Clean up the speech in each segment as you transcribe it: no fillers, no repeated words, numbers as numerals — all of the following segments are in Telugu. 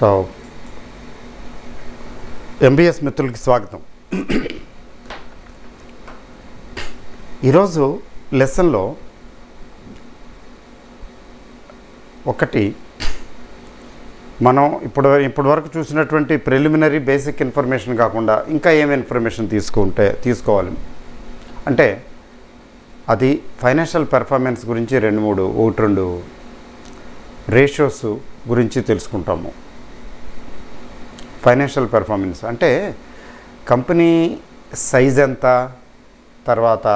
సో ఎంబీఎస్ మిత్రులకి స్వాగతం. ఈరోజు లెసన్లో ఒకటి మనం ఇప్పటి వరకు చూసినటువంటి ప్రిలిమినరీ బేసిక్ ఇన్ఫర్మేషన్ కాకుండా ఇంకా ఏమి ఇన్ఫర్మేషన్ తీసుకోవాలి అంటే అది ఫైనాన్షియల్ పెర్ఫార్మెన్స్ గురించి 2 రేషియోస్ గురించి తెలుసుకుంటాము. ఫైనాన్షియల్ పెర్ఫార్మెన్స్ అంటే కంపెనీ సైజ్ ఎంత, తర్వాత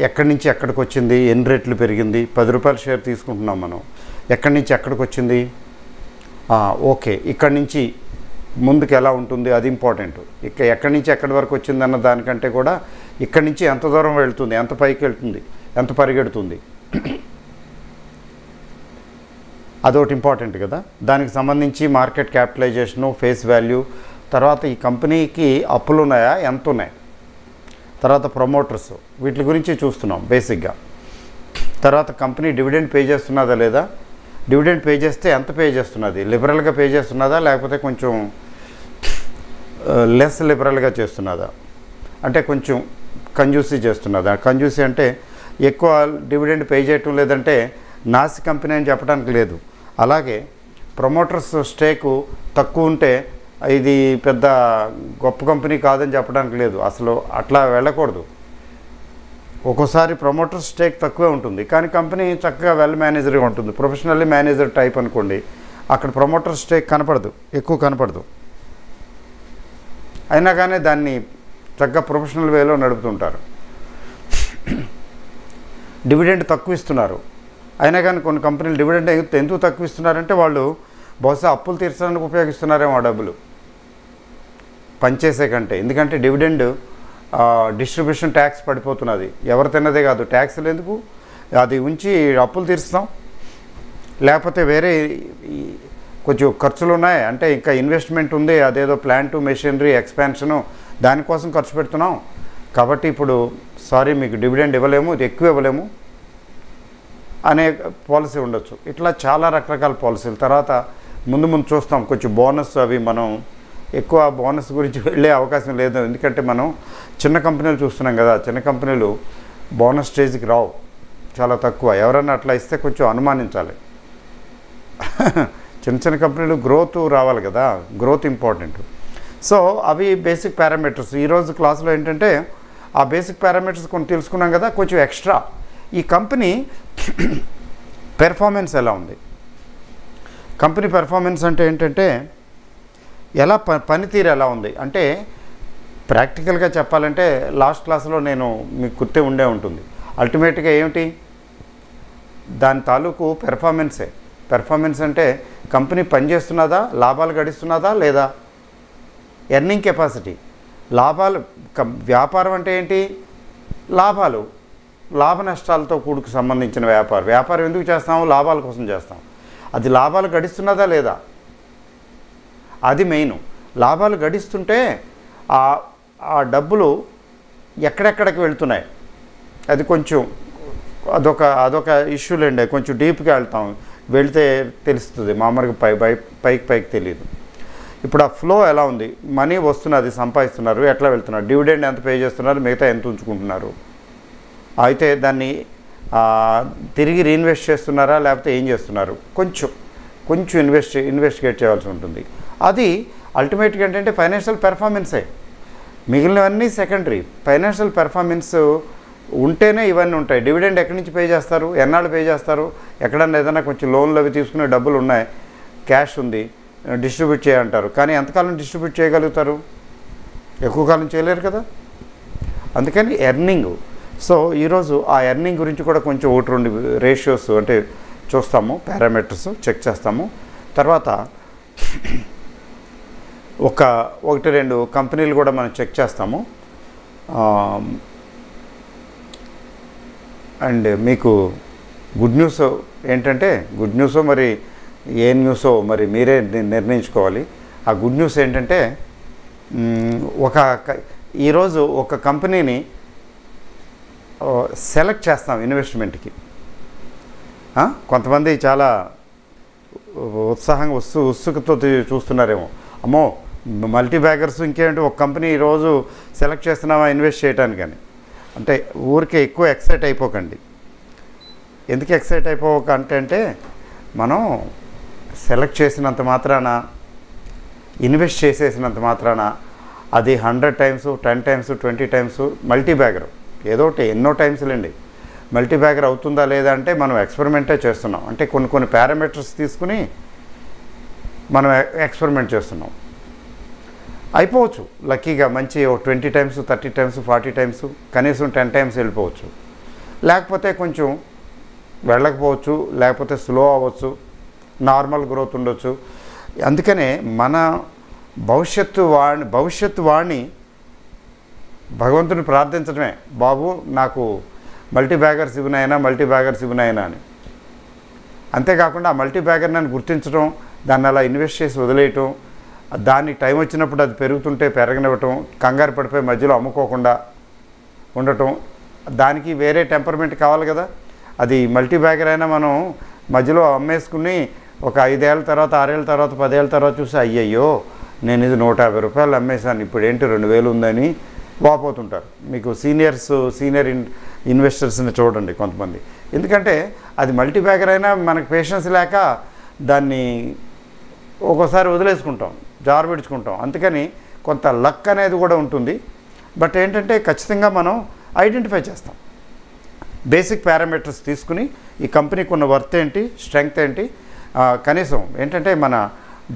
ఎక్కడి నుంచి ఎక్కడికి వచ్చింది, ఎన్ని రెట్లు పెరిగింది. 10 రూపాయల షేర్ తీసుకుంటున్నాం మనం, ఎక్కడి నుంచి ఎక్కడికి వచ్చింది, ఓకే ఇక్కడి నుంచి ముందుకు ఎలా ఉంటుంది అది ఇంపార్టెంట్. ఎక్కడి నుంచి ఎక్కడి వరకు వచ్చింది అన్న దానికంటే కూడా ఇక్కడి నుంచి ఎంత దూరం వెళ్తుంది, ఎంత పైకి వెళ్తుంది, ఎంత పరిగెడుతుంది, అదొకటి ఇంపార్టెంట్ కదా. దానికి సంబంధించి మార్కెట్ క్యాపిటలైజేషను, ఫేస్ వాల్యూ, తర్వాత ఈ కంపెనీకి అప్పులు ఉన్నాయా, ఎంత ఉన్నాయి, తర్వాత ప్రమోటర్స్, వీటి గురించి చూస్తున్నాం బేసిక్గా. తర్వాత కంపెనీ డివిడెండ్ పే చేస్తున్నదా లేదా, డివిడెండ్ పే చేస్తే ఎంత పే చేస్తున్నది, లిబరల్గా పే చేస్తున్నదా లేకపోతే కొంచెం లెస్ లిబరల్గా చేస్తున్నదా, అంటే కొంచెం కంజూసీ చేస్తున్నదా. కంజూసీ అంటే ఎక్కువ డివిడెండ్ పే చేయటం లేదంటే నాసి కంపెనీ అని చెప్పడానికి లేదు. అలాగే ప్రమోటర్స్ స్టేకు తక్కువ ఉంటే ఇది పెద్ద గొప్ప కంపెనీ కాదని చెప్పడానికి లేదు. అసలు అట్లా వెళ్ళకూడదు. ఒక్కోసారి ప్రమోటర్ స్టేక్ తక్కువే ఉంటుంది కానీ కంపెనీ చక్కగా వెల్ మేనేజర్గా ఉంటుంది, ప్రొఫెషనల్లీ మేనేజర్ టైప్ అనుకోండి, అక్కడ ప్రమోటర్ స్టేక్ కనపడదు, ఎక్కువ కనపడదు. అయినా కానీ దాన్ని చక్కగా ప్రొఫెషనల్ వేలో నడుపుతుంటారు. డివిడెండ్ తక్కువ ఇస్తున్నారు, అయినా కానీ కొన్ని కంపెనీలు డివిడెండ్ ఎందుకు తక్కువ ఇస్తున్నారంటే వాళ్ళు బహుశా అప్పులు తీర్చడానికి ఉపయోగిస్తున్నారేమో ఆ డబ్బులు పనిచేసే కంటే. ఎందుకంటే డివిడెండ్ డిస్ట్రిబ్యూషన్ ట్యాక్స్ పడిపోతున్నది, ఎవరు తిన్నదే కాదు, ట్యాక్స్లు ఎందుకు, అది ఉంచి అప్పులు తీరుస్తాం. లేకపోతే వేరే కొంచెం ఖర్చులు ఉన్నాయి అంటే ఇంకా ఇన్వెస్ట్మెంట్ ఉంది, అదేదో ప్లాంట్ మెషినరీ ఎక్స్పాన్షను, దానికోసం ఖర్చు పెడుతున్నాం కాబట్టి ఇప్పుడు సారీ మీకు డివిడెండ్ ఇవ్వలేము, ఇది ఎక్కువ ఇవ్వలేము అనే పాలసీ ఉండొచ్చు. ఇట్లా చాలా రకరకాల పాలసీలు. తర్వాత ముందు చూస్తాం కొంచెం బోనస్, అవి మనం ఎక్కువ బోనస్ గురించి వెళ్ళే అవకాశం లేదు. ఎందుకంటే మనం చిన్న కంపెనీలు చూస్తున్నాం కదా, చిన్న కంపెనీలు బోనస్ స్టేజ్కి రావు, చాలా తక్కువ. ఎవరైనా అట్లా ఇస్తే కొంచెం అనుమానించాలి. చిన్న కంపెనీలు గ్రోత్ రావాలి కదా, గ్రోత్ ఇంపార్టెంట్. సో అవి బేసిక్ పారామీటర్స్. ఈరోజు క్లాసులో ఏంటంటే ఆ బేసిక్ పారామీటర్స్ కొన్ని తెలుసుకున్నాం కదా, కొంచెం ఎక్స్ట్రా ఈ కంపెనీ పెర్ఫార్మెన్స్ ఎలా ఉంది. కంపెనీ పెర్ఫార్మెన్స్ అంటే ఏంటంటే ఎలా పనితీరు ఎలా ఉంది అంటే ప్రాక్టికల్గా చెప్పాలంటే లాస్ట్ క్లాస్లో నేను మీకు గుర్తే ఉంటుంది. అల్టిమేట్గా ఏమిటి దాని తాలూకు పెర్ఫార్మెన్సే. పెర్ఫార్మెన్స్ అంటే కంపెనీ పనిచేస్తున్నదా, లాభాలు గడిస్తున్నదా లేదా, ఎర్నింగ్ కెపాసిటీ, లాభాలు. వ్యాపారం అంటే ఏంటి, లాభాలు, లాభ నష్టాలతో కూడుకు సంబంధించిన వ్యాపారం ఎందుకు చేస్తాము, లాభాల కోసం చేస్తాం. అది లాభాలు గడిస్తున్నదా లేదా, అది మెయిన్. లాభాలు గడిస్తుంటే ఆ డబ్బులు ఎక్కడెక్కడికి వెళ్తున్నాయి అది కొంచెం అదొక ఇష్యూలేండి. కొంచెం డీప్గా వెళ్తే తెలుస్తుంది, మామూలుగా పైకి తెలియదు. ఇప్పుడు ఆ ఫ్లో ఎలా ఉంది, మనీ వస్తున్నది, సంపాదిస్తున్నారు, ఎట్లా వెళ్తున్నారు, డివిడెండ్ ఎంత పే చేస్తున్నారు, మిగతా ఎంత ఉంచుకుంటున్నారు, అయితే దాన్ని తిరిగి రీఇన్వెస్ట్ చేస్తున్నారా లేకపోతే ఏం చేస్తున్నారు, కొంచెం ఇన్వెస్టిగేట్ చేయాల్సి ఉంటుంది. అది అల్టిమేట్గా ఏంటంటే ఫైనాన్షియల్ పెర్ఫార్మెన్సే. మిగిలినవన్నీ సెకండరీ. ఫైనాన్షియల్ పెర్ఫార్మెన్స్ ఉంటేనే ఇవన్నీ ఉంటాయి. డివిడెండ్ ఎక్కడి నుంచి పే చేస్తారు, ఎన్నాళ్ళు పే చేస్తారు, ఎక్కడన్నా ఏదైనా కొంచెం లోన్లు అవి తీసుకునే డబ్బులు ఉన్నాయి, క్యాష్ ఉంది, డిస్ట్రిబ్యూట్ చేయంటారు. కానీ ఎంతకాలం డిస్ట్రిబ్యూట్ చేయగలుగుతారు, ఎక్కువ కాలం చేయలేరు కదా. అందుకని ఎర్నింగ్. సో ఈరోజు ఆ ఎర్నింగ్ గురించి కూడా కొంచెం 1-2 రేషియోస్ అంటే చూస్తాము, పారామీటర్స్ చెక్ చేస్తాము. తర్వాత 1-2 కంపెనీలు కూడా మనం చెక్ చేస్తాము. అండ్ మీకు గుడ్ న్యూస్ ఏంటంటే, గుడ్ న్యూసో మరి ఏ న్యూసో మరి మీరే నిర్ణయించుకోవాలి. ఆ గుడ్ న్యూస్ ఏంటంటే ఈరోజు ఒక కంపెనీని సెలెక్ట్ చేస్తాం ఇన్వెస్ట్మెంట్కి. కొంతమంది చాలా ఉత్సాహంగా ఉత్సుకతో చూస్తున్నారేమో. అమ్మో మల్టీ బ్యాగర్స్ ఇంకేంటి ఒక కంపెనీ ఈరోజు సెలెక్ట్ చేస్తున్నామా ఇన్వెస్ట్ చేయడానికని. అంటే ఊరికే ఎక్కువ ఎక్సైట్ అయిపోకండి. ఎందుకు ఎక్సైట్ అయిపోక అంటే మనం సెలెక్ట్ చేసినంత మాత్రాన, ఇన్వెస్ట్ చేసేసినంత మాత్రాన అది 100 times 10 times 20 times multi bagger ఏదో ఒకటి ఎన్నో టైమ్స్లండి మల్టీ బ్యాగర్ అవుతుందా లేదా అంటే మనం ఎక్స్పెరిమెంటే చేస్తున్నాం. అంటే కొన్ని పారామీటర్స్ తీసుకుని మనం ఎక్స్పెరిమెంట్ చేస్తున్నాం. అయిపోవచ్చు లక్కీగా మంచి 20 టైమ్స్ 30 టైమ్స్ 40 టైమ్స్ కనీసం 10 టైమ్స్ వెళ్ళిపోవచ్చు. లేకపోతే కొంచెం వెళ్ళకపోవచ్చు, లేకపోతే స్లో అవ్వచ్చు, నార్మల్ గ్రోత్ ఉండొచ్చు. అందుకనే మన భవిష్యత్తు వాణి భగవంతుని ప్రార్థించడమే, బాబు నాకు మల్టీ బ్యాగర్స్ ఇవ్వనాయనా అని. అంతేకాకుండా ఆ మల్టీ బ్యాగర్ నన్ను గుర్తించడం, దాన్ని అలా ఇన్వెస్ట్ చేసి వదిలేయటం, దాన్ని టైం వచ్చినప్పుడు అది పెరుగుతుంటే పెరగనివ్వటం, కంగారు పడిపోయి మధ్యలో అమ్ముకోకుండా ఉండటం. దానికి వేరే టెంపర్మెంట్ కావాలి కదా. అది మల్టీ బ్యాగర్ అయినా మనం మధ్యలో అమ్మేసుకుని ఒక 5 ఏళ్ళ తర్వాత 6 ఏళ్ళ తర్వాత 10 ఏళ్ళ తర్వాత చూసి అయ్యయ్యో నేను ఇది 150 రూపాయలు అమ్మేశాను ఇప్పుడు ఏంటి 2000 ఉందని వాపోతుంటారు. మీకు సీనియర్ ఇన్వెస్టర్స్ని చూడండి కొంతమంది. ఎందుకంటే అది మల్టీ బ్యాగర్ అయినా మనకు పేషెన్స్ లేక దాన్ని ఒక్కోసారి వదిలేసుకుంటాం, జారబిడ్చుకుంటాం. అందుకని కొంత లక్ అనేది కూడా ఉంటుంది. బట్ ఏంటంటే ఖచ్చితంగా మనం ఐడెంటిఫై చేస్తాం. బేసిక్ పారామీటర్స్ తీసుకుని ఈ కంపెనీకి ఉన్న వర్త్ ఏంటి, స్ట్రెంగ్త్ ఏంటి, కనీసం ఏంటంటే మన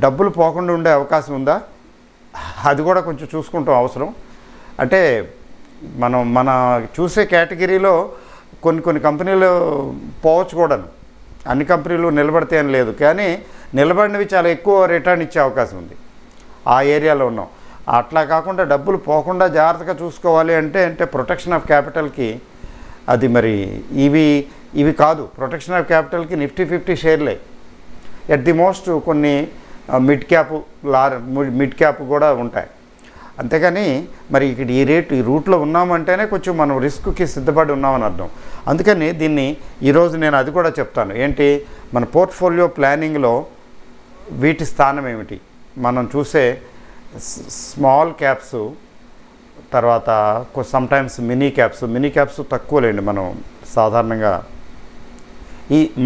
డబ్బులు పోకుండా ఉండే అవకాశం ఉందా, అది కూడా కొంచెం చూసుకుంటాం అవసరం. అంటే మన చూసే కేటగిరీలో కొన్ని కంపెనీలు పోవచ్చు కూడాను. అన్ని కంపెనీలు నిలబడితే అని లేదు, కానీ నిలబడినవి చాలా ఎక్కువ రిటర్న్ ఇచ్చే అవకాశం ఉంది. ఆ ఏరియాలో ఉన్నాం. అట్లా కాకుండా డబ్బులు పోకుండా జాగ్రత్తగా చూసుకోవాలి అంటే ప్రొటెక్షన్ ఆఫ్ క్యాపిటల్కి అది మరి ఇవి కాదు. ప్రొటెక్షన్ ఆఫ్ క్యాపిటల్కి నిఫ్టీ 50 షేర్లే ఎట్ ది మోస్ట్. కొన్ని మిడ్ క్యాప్ కూడా ఉంటాయి. అంతేగాని మరి ఇక్కడ ఈ రూట్లో ఉన్నామంటేనే కొంచెం మనం రిస్క్కి సిద్ధపడి ఉన్నామని అర్థం. అందుకని దీన్ని ఈరోజు నేను అది కూడా చెప్తాను. ఏంటి మన పోర్ట్ఫోలియో ప్లానింగ్లో వీటి స్థానం ఏమిటి, మనం చూసే స్మాల్ క్యాప్స్, తర్వాత సమ్టైమ్స్ మినీ క్యాప్స్ తక్కువలేండి. మనం సాధారణంగా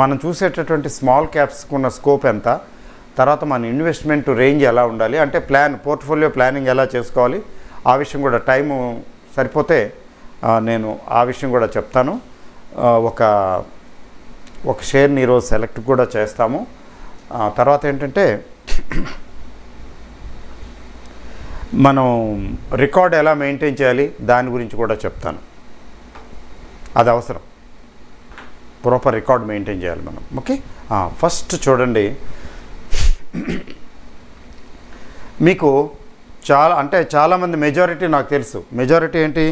మనం చూసేటటువంటి స్మాల్ క్యాప్స్కి ఉన్న స్కోప్ ఎంత, తర్వాత మన ఇన్వెస్ట్మెంట్ రేంజ్ ఎలా ఉండాలి, అంటే పోర్ట్ఫోలియో ప్లానింగ్ ఎలా చేసుకోవాలి, ఆ విషయం కూడా టైము సరిపోతే నేను ఆ విషయం కూడా చెప్తాను. ఒక షేర్ని ఈరోజు సెలెక్ట్ కూడా చేస్తాము. తర్వాత ఏంటంటే మనం రికార్డ్ ఎలా మెయింటైన్ చేయాలి దాని గురించి కూడా చెప్తాను. అది అవసరం, ప్రాపర్ రికార్డ్ మెయింటైన్ చేయాలి మనం. ఓకే, ఫస్ట్ చూడండి, మీకు చాలామంది మెజారిటీ నాకు తెలుసు. మెజారిటీ ఏంటి,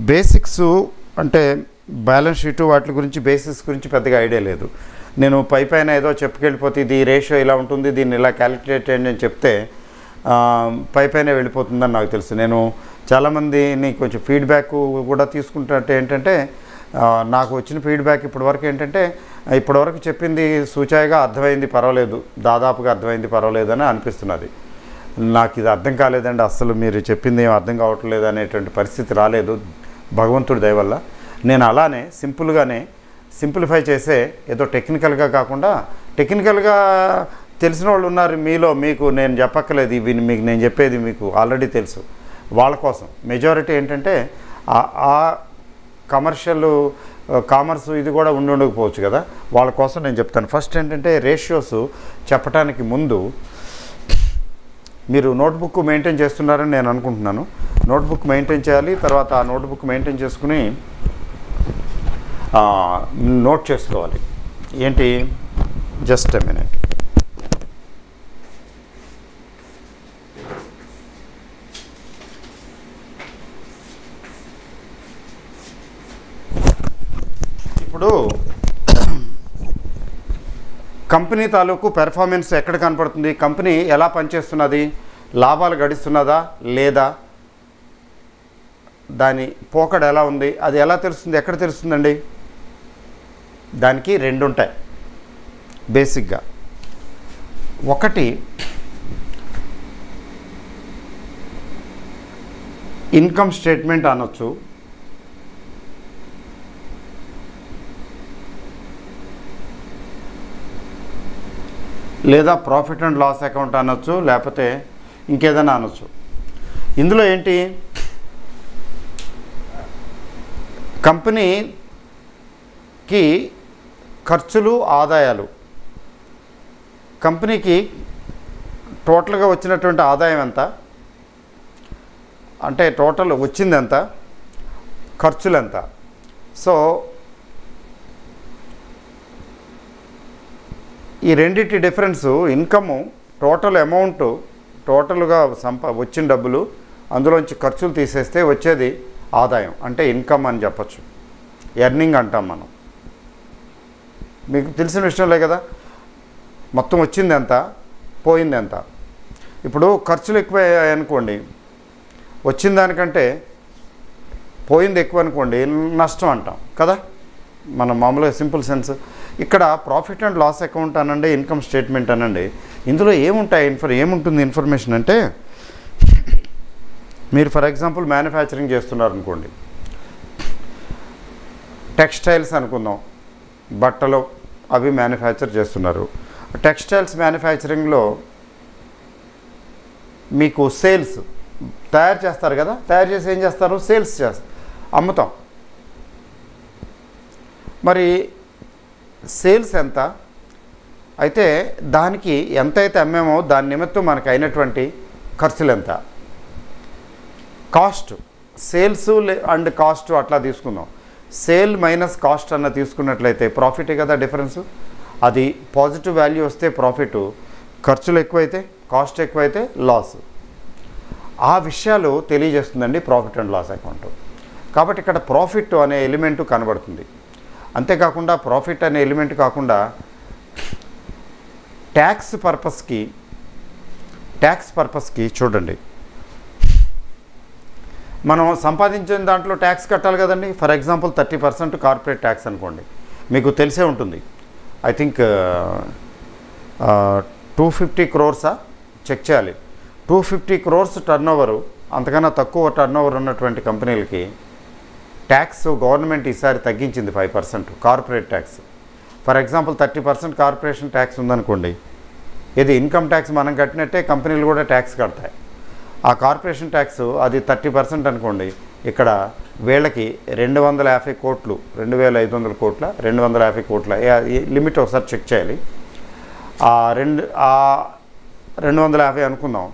బేసిక్స్ అంటే బ్యాలెన్స్ షీటు వాటి గురించి బేసిక్స్ గురించి పెద్దగా ఐడియా లేదు. నేను పైన ఏదో చెప్పుకెళ్ళిపోతే ఇది రేషియో ఇలా ఉంటుంది, దీన్ని ఇలా క్యాలిక్యులేట్ చేయండి అని చెప్తే పైనే వెళ్ళిపోతుందని నాకు తెలుసు. నేను చాలామందిని కొంచెం ఫీడ్బ్యాక్ కూడా తీసుకుంటే ఏంటంటే నాకు వచ్చిన ఫీడ్బ్యాక్ ఇప్పటివరకు ఏంటంటే ఇప్పటివరకు చెప్పింది సూచాయిగా అర్థమైంది, పర్వాలేదు, దాదాపుగా అర్థమైంది, పర్వాలేదు అని అనిపిస్తున్నది. నాకు ఇది అర్థం కాలేదండి, అస్సలు మీరు చెప్పింది ఏం అర్థం కావట్లేదు అనేటువంటి పరిస్థితి రాలేదు భగవంతుడి దయ వల్ల. నేను అలానే సింప్లిఫై చేసే ఏదో టెక్నికల్గా కాకుండా, టెక్నికల్గా తెలిసిన వాళ్ళు ఉన్నారు మీలో, మీకు నేను చెప్పక్కర్లేదు, ఇవి మీకు నేను చెప్పేది మీకు ఆల్రెడీ తెలుసు. వాళ్ళ కోసం మెజారిటీ ఏంటంటే ఆ కామర్స్ ఇది కూడా ఉండకపోవచ్చు కదా, వాళ్ళ కోసం నేను చెప్తాను. ఫస్ట్ ఏంటంటే రేషియోస్ చెప్పడానికి ముందు మీరు నోట్బుక్ మెయింటైన్ చేస్తున్నారని నేను అనుకుంటున్నాను. నోట్బుక్ మెయింటైన్ చేయాలి. తర్వాత ఆ నోట్బుక్ మెయింటైన్ చేసుకుని నోట్ చేసుకోవాలి. ఏంటి, జస్ట్ ఎ మినిట్. ఇప్పుడు కంపెనీ తాలూకు పెర్ఫార్మెన్స్ ఎక్కడ కనపడుతుంది, కంపెనీ ఎలా పనిచేస్తున్నది, లాభాలు గడిస్తున్నదా లేదా, దాని పోకడ ఎలా ఉంది, అది ఎలా తెలుస్తుంది, ఎక్కడ తెలుస్తుందండి? దానికి 2 ఉంటాయి బేసిక్గా. ఒకటి ఇన్కమ్ స్టేట్మెంట్ అనొచ్చు, లేదా ప్రాఫిట్ అండ్ లాస్ అకౌంట్ అనొచ్చు, లేకపోతే ఇంకేదైనా అనొచ్చు. ఇందులో ఏంటి, కంపెనీకి ఖర్చులు ఆదాయాలు, కంపెనీకి టోటల్గా వచ్చినటువంటి ఆదాయం ఎంత, అంటే టోటల్ వచ్చింది ఎంత, ఖర్చులు ఎంత. సో ఈ రెండింటి డిఫరెన్సు, ఇన్కము టోటల్ అమౌంట్, టోటల్గా వచ్చిన డబ్బులు, అందులోంచి ఖర్చులు తీసేస్తే వచ్చేది ఆదాయం, అంటే ఇన్కమ్ అని చెప్పచ్చు, ఎర్నింగ్ అంటాం మనం. మీకు తెలిసిన విషయంలే కదా, మొత్తం వచ్చింది ఎంత, పోయింది ఎంత. ఇప్పుడు ఖర్చులు ఎక్కువ అనుకోండి, వచ్చిన దానికంటే పోయింది ఎక్కువ అనుకోండి, నష్టం అంటాం కదా మనం మామూలుగా సింపుల్ సెన్స్. ఇక్కడ ప్రాఫిట్ అండ్ లాస్ అకౌంట్ అనండి, ఇన్కమ్ స్టేట్మెంట్ అనండి, ఇందులో ఏముంటాయి, ఏముంటుంది ఇన్ఫర్మేషన్ అంటే, మీరు ఫర్ ఎగ్జాంపుల్ మ్యానుఫ్యాక్చరింగ్ చేస్తున్నారు అనుకోండి, టెక్స్టైల్స్ అనుకుందాం, బట్టలు అవి మ్యానుఫ్యాక్చర్ చేస్తున్నారు. టెక్స్టైల్స్ మ్యానుఫ్యాక్చరింగ్లో మీకు సేల్స్ తయారు చేస్తారు కదా, తయారు చేసి ఏం చేస్తారు, సేల్స్ చేస్తారు, అమ్ముతాం. మరి సేల్స్ ఎంత అయితే దానికి ఎంతైతే అమ్మేమో దాని నిమిత్తం మనకు అయినటువంటి ఖర్చులు ఎంత, కాస్ట్, సేల్స్ అండ్ కాస్ట్ అట్లా తీసుకుందాం. సేల్ మైనస్ కాస్ట్ అన్న తీసుకున్నట్లయితే ప్రాఫిటే కదా డిఫరెన్సు. అది పాజిటివ్ వాల్యూ వస్తే ప్రాఫిట్, ఖర్చులు ఎక్కువైతే, కాస్ట్ ఎక్కువైతే లాస్. ఆ విషయాలు తెలియజేస్తుందండి ప్రాఫిట్ అండ్ లాస్ అకౌంట్. కాబట్టి ఇక్కడ ప్రాఫిట్ అనే ఎలిమెంట్ కనబడుతుంది. అంతేకాకుండా ప్రాఫిట్ అనే ఎలిమెంట్ కాకుండా ట్యాక్స్ పర్పస్కి చూడండి, మనం సంపాదించిన దాంట్లో ట్యాక్స్ కట్టాలి కదండి. ఫర్ ఎగ్జాంపుల్ 30% కార్పొరేట్ ట్యాక్స్ అనుకోండి, మీకు తెలిసే ఉంటుంది. ఐ థింక్ 250 crores చెక్ చేయాలి. 250 crores టర్న్ ఓవరు, అంతకన్నా తక్కువ టర్న్ ఓవర్ ఉన్నటువంటి కంపెనీలకి ట్యాక్స్ గవర్నమెంట్ ఈసారి తగ్గించింది 5% corporate tax. For example 30% corporation tax ఉందనుకోండి, ఇది ఇన్కమ్ ట్యాక్స్ మనం కట్టినట్టే కంపెనీలు కూడా ట్యాక్స్ కడతాయి. ఆ కార్పొరేషన్ ట్యాక్స్ అది 30% అనుకోండి, ఇక్కడ వీళ్ళకి 250 కోట్లు, 2500 కోట్ల 250 కోట్ల లిమిట్ ఒకసారి చెక్ చేయాలి. 250 అనుకుందాం.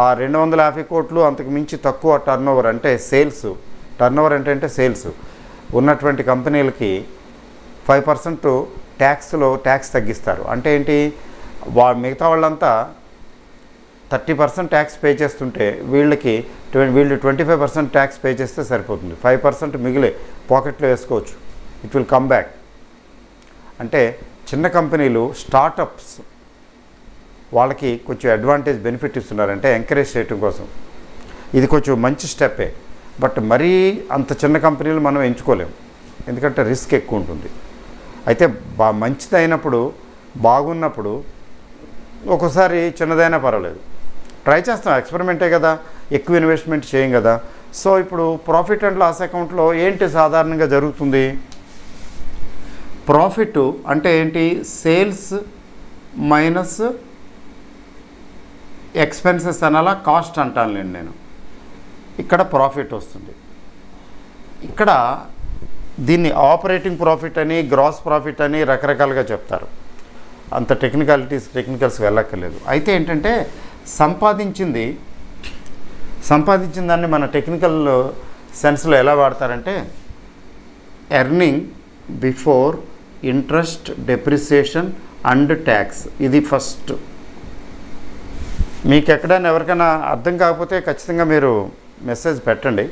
ఆ 250 కోట్లు అంతకు మించి తక్కువ టర్న్ ఓవర్ అంటే సేల్స్, టర్న్ ఓవర్ అంటే సేల్స్ ఉన్నటువంటి కంపెనీలకి 5% ట్యాక్స్లో ట్యాక్స్ తగ్గిస్తారు. అంటే ఏంటి, మిగతా వాళ్ళంతా 30% ట్యాక్స్ పే చేస్తుంటే వీళ్ళు 25% ట్యాక్స్ పే చేస్తే సరిపోతుంది. 5% మిగిలే పాకెట్లో వేసుకోవచ్చు, ఇట్ విల్ కమ్ బ్యాక్. అంటే చిన్న కంపెనీలు, స్టార్టప్స్ వాళ్ళకి కొంచెం అడ్వాంటేజ్ బెనిఫిట్ ఇస్తున్నారంటే ఎంకరేజ్ చేయడం కోసం. ఇది కొంచెం మంచి స్టెప్పే, బట్ మరీ అంత చిన్న కంపెనీలు మనం ఎంచుకోలేము, ఎందుకంటే రిస్క్ ఎక్కువ ఉంటుంది. అయితే మంచిది అయినప్పుడు, బాగున్నప్పుడు ఒక్కోసారి చిన్నదైనా పర్వాలేదు, ట్రై చేస్తాం, ఎక్స్పెరిమెంటే కదా, ఎక్కువ ఇన్వెస్ట్మెంట్ చేయం కదా. సో ఇప్పుడు ప్రాఫిట్ అండ్ లాస్ అకౌంట్లో ఏంటి సాధారణంగా జరుగుతుంది, ప్రాఫిట్ అంటే ఏంటి, సేల్స్ మైనస్ ఎక్స్పెన్సెస్ అనాలా, కాస్ట్ అంటానులేండి నేను. ఇక్కడ ప్రాఫిట్ వస్తుంది. ఇక్కడ దీన్ని ఆపరేటింగ్ ప్రాఫిట్ అని, గ్రాస్ ప్రాఫిట్ అని రకరకాలుగా చెప్తారు. అంత టెక్నికల్స్ వెళ్ళక్కర్లేదు. అయితే ఏంటంటే సంపాదించిన దాన్ని మన టెక్నికల్ సెన్స్లో ఎలా వాడతారంటే earning before interest, depreciation and tax. ఇది ఫస్ట్. మీకు ఎక్కడైనా ఎవరికైనా అర్థం కాకపోతే ఖచ్చితంగా మీరు మెసేజ్ పెట్టండి,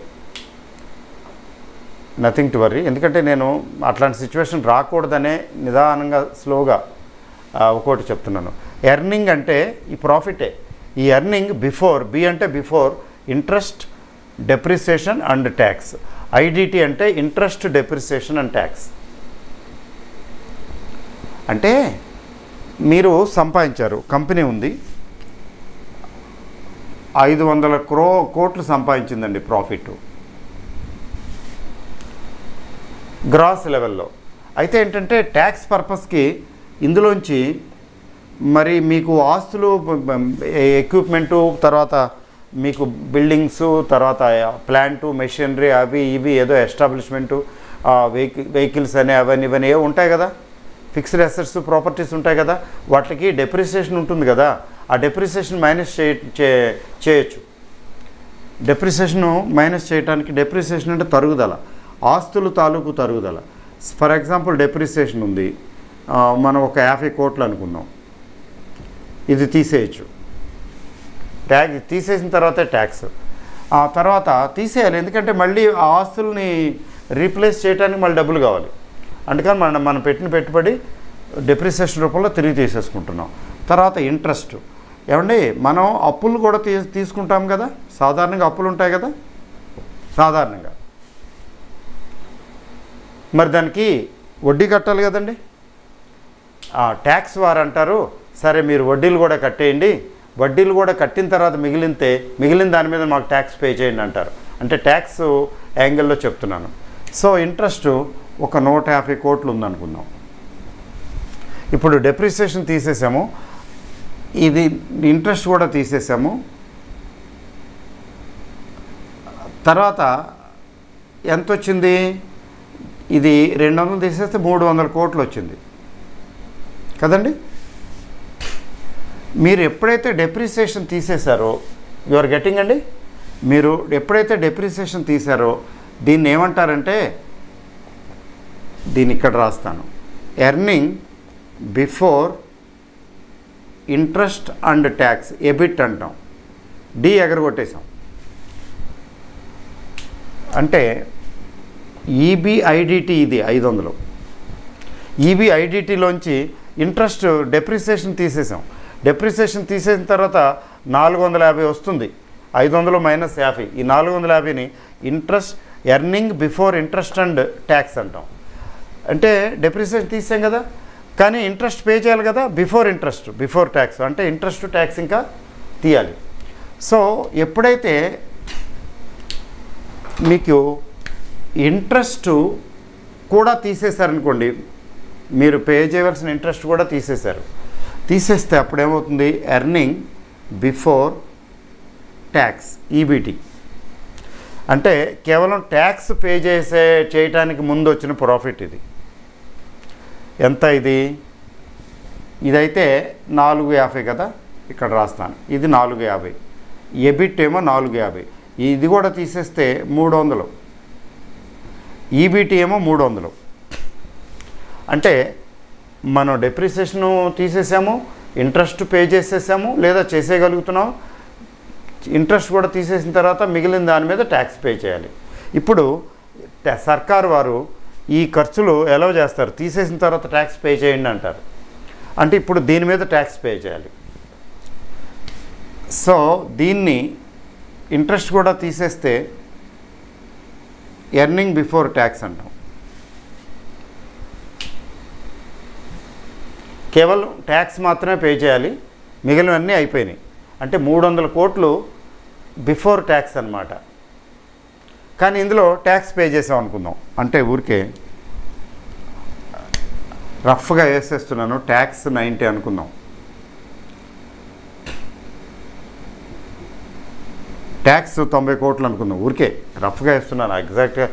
నథింగ్ టు వర్రీ. ఎందుకంటే నేను అట్లాంటి సిచ్యువేషన్ రాకూడదనే నిదానంగా స్లోగా ఒకటి చెప్తున్నాను. ఎర్నింగ్ అంటే ఈ ప్రాఫిటే. ఈ ఎర్నింగ్ బిఫోర్, బి అంటే before interest, depreciation and tax. IDT అంటే ఇంట్రెస్ట్, డెప్రిసియేషన్ అండ్ ట్యాక్స్. అంటే మీరు సంపాదించారు, కంపెనీ ఉంది, 500 కోట్లు సంపాదించిందండి ప్రాఫిట్ గ్రాస్ లెవెల్లో. అయితే ఏంటంటే ట్యాక్స్ పర్పస్కి ఇందులోంచి మరి మీకు ఆస్తులు, ఎక్విప్మెంటు, తర్వాత మీకు బిల్డింగ్స్, తర్వాత ప్లాంటు, మెషినరీ, అవి ఇవి ఏదో ఎస్టాబ్లిష్మెంటు, వెహికల్స్ అని అవన్నీ ఇవన్నీ ఏవో ఉంటాయి కదా, ఫిక్స్డ్ అసెట్స్, ప్రాపర్టీస్ ఉంటాయి కదా, వాటికి డెప్రిసియేషన్ ఉంటుంది కదా, ఆ డెప్రిసియేషన్ మైనస్ చేయొచ్చు. డెప్రిసియేషను మైనస్ చేయడానికి, డెప్రిసియేషన్ అంటే తరుగుదల, ఆస్తులు తాలూకు తరుగుదల. ఫర్ ఎగ్జాంపుల్ డెప్రిసియేషన్ ఉంది, మనం ఒక 50 కోట్లు అనుకుందాం, ఇది తీసేయచ్చు. ట్యాక్స్ తీసేసిన తర్వాతే ట్యాక్స్, ఆ తర్వాత తీసేయాలి, ఎందుకంటే మళ్ళీ ఆ ఆస్తుల్ని రీప్లేస్ చేయడానికి మళ్ళీ డబ్బులు కావాలి. అందుకని మనం పెట్టిన పెట్టుబడి డెప్రిసియేషన్ రూపంలో తిరిగి తీసేసుకుంటున్నాం. తర్వాత ఇంట్రెస్ట్. ఏమండి, మనం అప్పులు కూడా తీసుకుంటాం కదా, సాధారణంగా అప్పులు ఉంటాయి కదా సాధారణంగా, మరి దానికి వడ్డీ కట్టాలి కదండి. ట్యాక్స్ వారు అంటారు, సరే మీరు వడ్డీలు కూడా కట్టేయండి, వడ్డీలు కూడా కట్టిన తర్వాత మిగిలిన దాని మీద మాకు ట్యాక్స్ పే చేయండి అంటారు. అంటే ట్యాక్స్ యాంగిల్లో చెప్తున్నాను. సో ఇంట్రెస్ట్ ఒక 150 కోట్లు ఉందనుకుందాం. ఇప్పుడు డెప్రిసియేషన్ తీసేసాము, ఇది ఇంట్రెస్ట్ కూడా తీసేసాము. తర్వాత ఎంత వచ్చింది? ఇది 200 తీసేస్తే 300 కోట్లు వచ్చింది కదండి. మీరు ఎప్పుడైతే డెప్రిసియేషన్ తీసేశారో, యు ఆర్ గెట్టింగ్ అండి, మీరు ఎప్పుడైతే డెప్రిసియేషన్ తీశారో దీన్ని ఏమంటారంటే, దీన్ని ఇక్కడ రాస్తాను, earning before interest and tax, EBIT అంటాం. డి ఎగరగొట్టేసాం. అంటే ఈబిఐడిటి ఇది 500. ఈబిఐడిటిలోంచి ఇంట్రెస్ట్ డెప్రిసియేషన్ తీసేసాం. డెప్రిసియేషన్ తీసేసిన తర్వాత 450 వస్తుంది. 500 మైనస్ 50, ఈ 450ని interest, earning before interest and tax అంటాం. అంటే డెప్రిసియేషన్ తీసాం కదా, కానీ ఇంట్రెస్ట్ పే చేయాలి కదా, బిఫోర్ ట్యాక్స్, అంటే ఇంట్రెస్ట్ ట్యాక్స్ ఇంకా తీయాలి. సో ఎప్పుడైతే మీకు ఇంట్రెస్ట్ కూడా తీసేశారనుకోండి, మీరు పే చేయవలసిన ఇంట్రెస్ట్ కూడా తీసేస్తే అప్పుడేమవుతుంది, ఎర్నింగ్ బిఫోర్ ట్యాక్స్, ఈబిటి. అంటే కేవలం ట్యాక్స్ పే చేయటానికి ముందు వచ్చిన ప్రాఫిట్ ఇది. ఎంత ఇది? ఇదైతే 450 కదా, ఇక్కడ రాస్తాను, ఇది 450. ఎబిట్ ఏమో 450, ఇది కూడా తీసేస్తే 300, ఈబిటి ఏమో 300. అంటే మనం డెప్రిసియేషను తీసేసాము, ఇంట్రెస్ట్ పే చేసేసాము, లేదా చేసేయగలుగుతున్నాం. ఇంట్రెస్ట్ కూడా తీసేసిన తర్వాత మిగిలిన దాని మీద ట్యాక్స్ పే చేయాలి. ఇప్పుడు సర్కారు వారు ఈ ఖర్చులు ఎలా చేస్తారు, తీసేసిన తర్వాత ట్యాక్స్ పే చేయండి అంటారు. అంటే ఇప్పుడు దీని మీద ట్యాక్స్ పే చేయాలి. సో దీన్ని ఇంట్రెస్ట్ కూడా తీసేస్తే ఎర్నింగ్ బిఫోర్ ట్యాక్స్ అంటాం. కేవలం ట్యాక్స్ మాత్రమే పే చేయాలి, మిగిలినవన్నీ అయిపోయినాయి. అంటే 300 కోట్లు బిఫోర్ ట్యాక్స్ అన్నమాట. కానీ ఇందులో ట్యాక్స్ పే చేసాం అనుకుందాం, అంటే ఊరికే రఫ్గా వేసేస్తున్నాను, ట్యాక్స్ 90 అనుకుందాం. ట్యాక్స్ 90 కోట్లు అనుకుందాం, ఊరికే రఫ్గా వేస్తున్నాను, ఎగ్జాక్ట్గా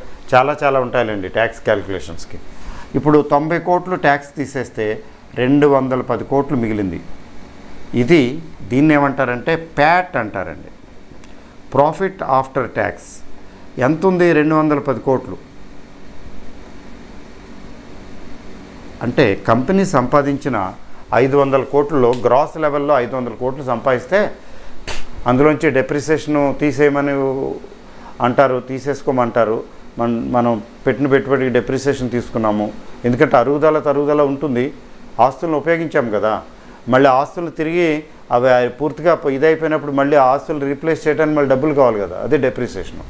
చాలా ఉంటాయండి ట్యాక్స్ క్యాలిక్యులేషన్స్కి. ఇప్పుడు 90 కోట్లు ట్యాక్స్ తీసేస్తే 210 కోట్లు మిగిలింది. దీన్ని ఏమంటారంటే ప్యాట్ అంటారండి, ప్రాఫిట్ ఆఫ్టర్ ట్యాక్స్. ఎంత ఉంది? 210 కోట్లు. అంటే కంపెనీ సంపాదించిన 500 కోట్లలో గ్రాస్ లెవెల్లో 500 కోట్లు సంపాదిస్తే అందులోంచి డెప్రిసియేషను తీసేయమని అంటారు, తీసేసుకోమంటారు. మనం పెట్టిన పెట్టుబడికి డెప్రిసియేషన్ తీసుకున్నాము, ఎందుకంటే తరుగుదల ఉంటుంది, ఆస్తులను ఉపయోగించాము కదా. మళ్ళీ ఆస్తులు తిరిగి అవి పూర్తిగా ఇదైపోయినప్పుడు మళ్ళీ ఆస్తులు రీప్లేస్ చేయడానికి మళ్ళీ డబ్బులు కావాలి కదా, అదే డెప్రిసియేషను.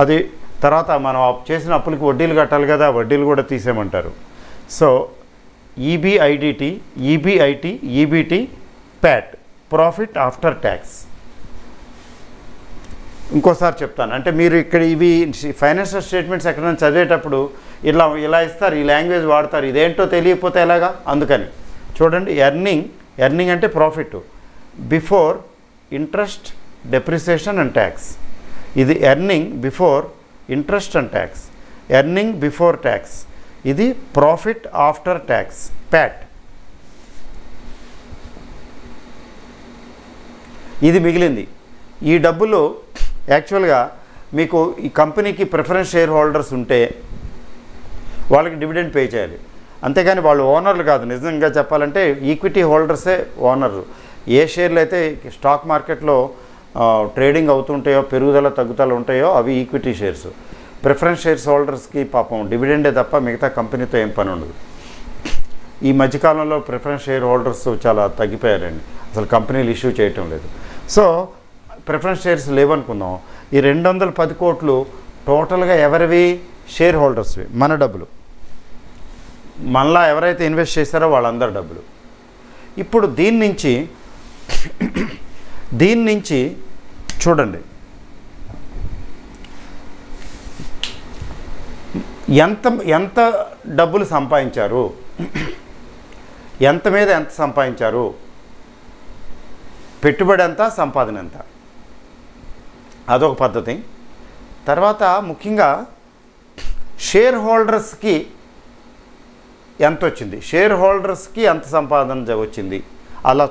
అది తర్వాత మనం చేసిన అప్పులకి వడ్డీలు కట్టాలి కదా, వడ్డీలు కూడా తీసేయమంటారు. So EBIDT, EBIT, EBT, PAT, profit after tax. ఇంకోసారి చెప్తాను, అంటే మీరు ఇక్కడ ఇవి ఫైనాన్షియల్ స్టేట్మెంట్స్ ఎక్కడైనా చదివేటప్పుడు ఇలా ఇస్తారు, ఈ లాంగ్వేజ్ వాడతారు, ఇదేంటో తెలియకపోతే ఎలాగా. అందుకని చూడండి, ఎర్నింగ్ అంటే profit before interest, depreciation and tax. ఇది earning before interest and tax. Earning before tax ఇది ప్రాఫిట్ ఆఫ్టర్ ట్యాక్స్, ప్యాట్. ఇది మిగిలింది. ఈ డబ్బులు యాక్చువల్గా మీకు ఈ కంపెనీకి ప్రిఫరెన్స్ షేర్ హోల్డర్స్ ఉంటే వాళ్ళకి డివిడెండ్ పే చేయాలి, అంతేగాని వాళ్ళు ఓనర్లు కాదు. నిజంగా చెప్పాలంటే ఈక్విటీ హోల్డర్సే ఓనర్లు. ఏ షేర్లు అయితే స్టాక్ మార్కెట్లో ట్రేడింగ్ అవుతుంటాయో, పెరుగుదల తగ్గుదల ఉంటాయో అవి ఈక్విటీ షేర్స్. ప్రిఫరెన్స్ షేర్స్ హోల్డర్స్కి పాపం డివిడెండే తప్ప మిగతా కంపెనీతో ఏం పని ఉండదు. ఈ మధ్యకాలంలో ప్రిఫరెన్స్ షేర్ హోల్డర్స్ చాలా తగ్గిపోయారండి, అసలు కంపెనీలు ఇష్యూ చేయటం లేదు. సో ప్రిఫరెన్స్ షేర్స్ లేవనుకుందాం. ఈ 210 కోట్లు టోటల్గా ఎవరివి? షేర్ హోల్డర్స్వి, మన డబ్బులు. మనలా ఎవరైతే ఇన్వెస్ట్ చేశారో వాళ్ళందరి డబ్బులు. ఇప్పుడు దీని నుంచి చూడండి, ఎంత డబ్బులు సంపాదించారు, ఎంత మీద ఎంత సంపాదించారు, పెట్టుబడి ఎంత, సంపాదన ఎంత, అదొక పద్ధతి. తర్వాత ముఖ్యంగా షేర్ హోల్డర్స్కి ఎంత వచ్చింది, షేర్ హోల్డర్స్కి ఎంత సంపాదన వచ్చింది, అలా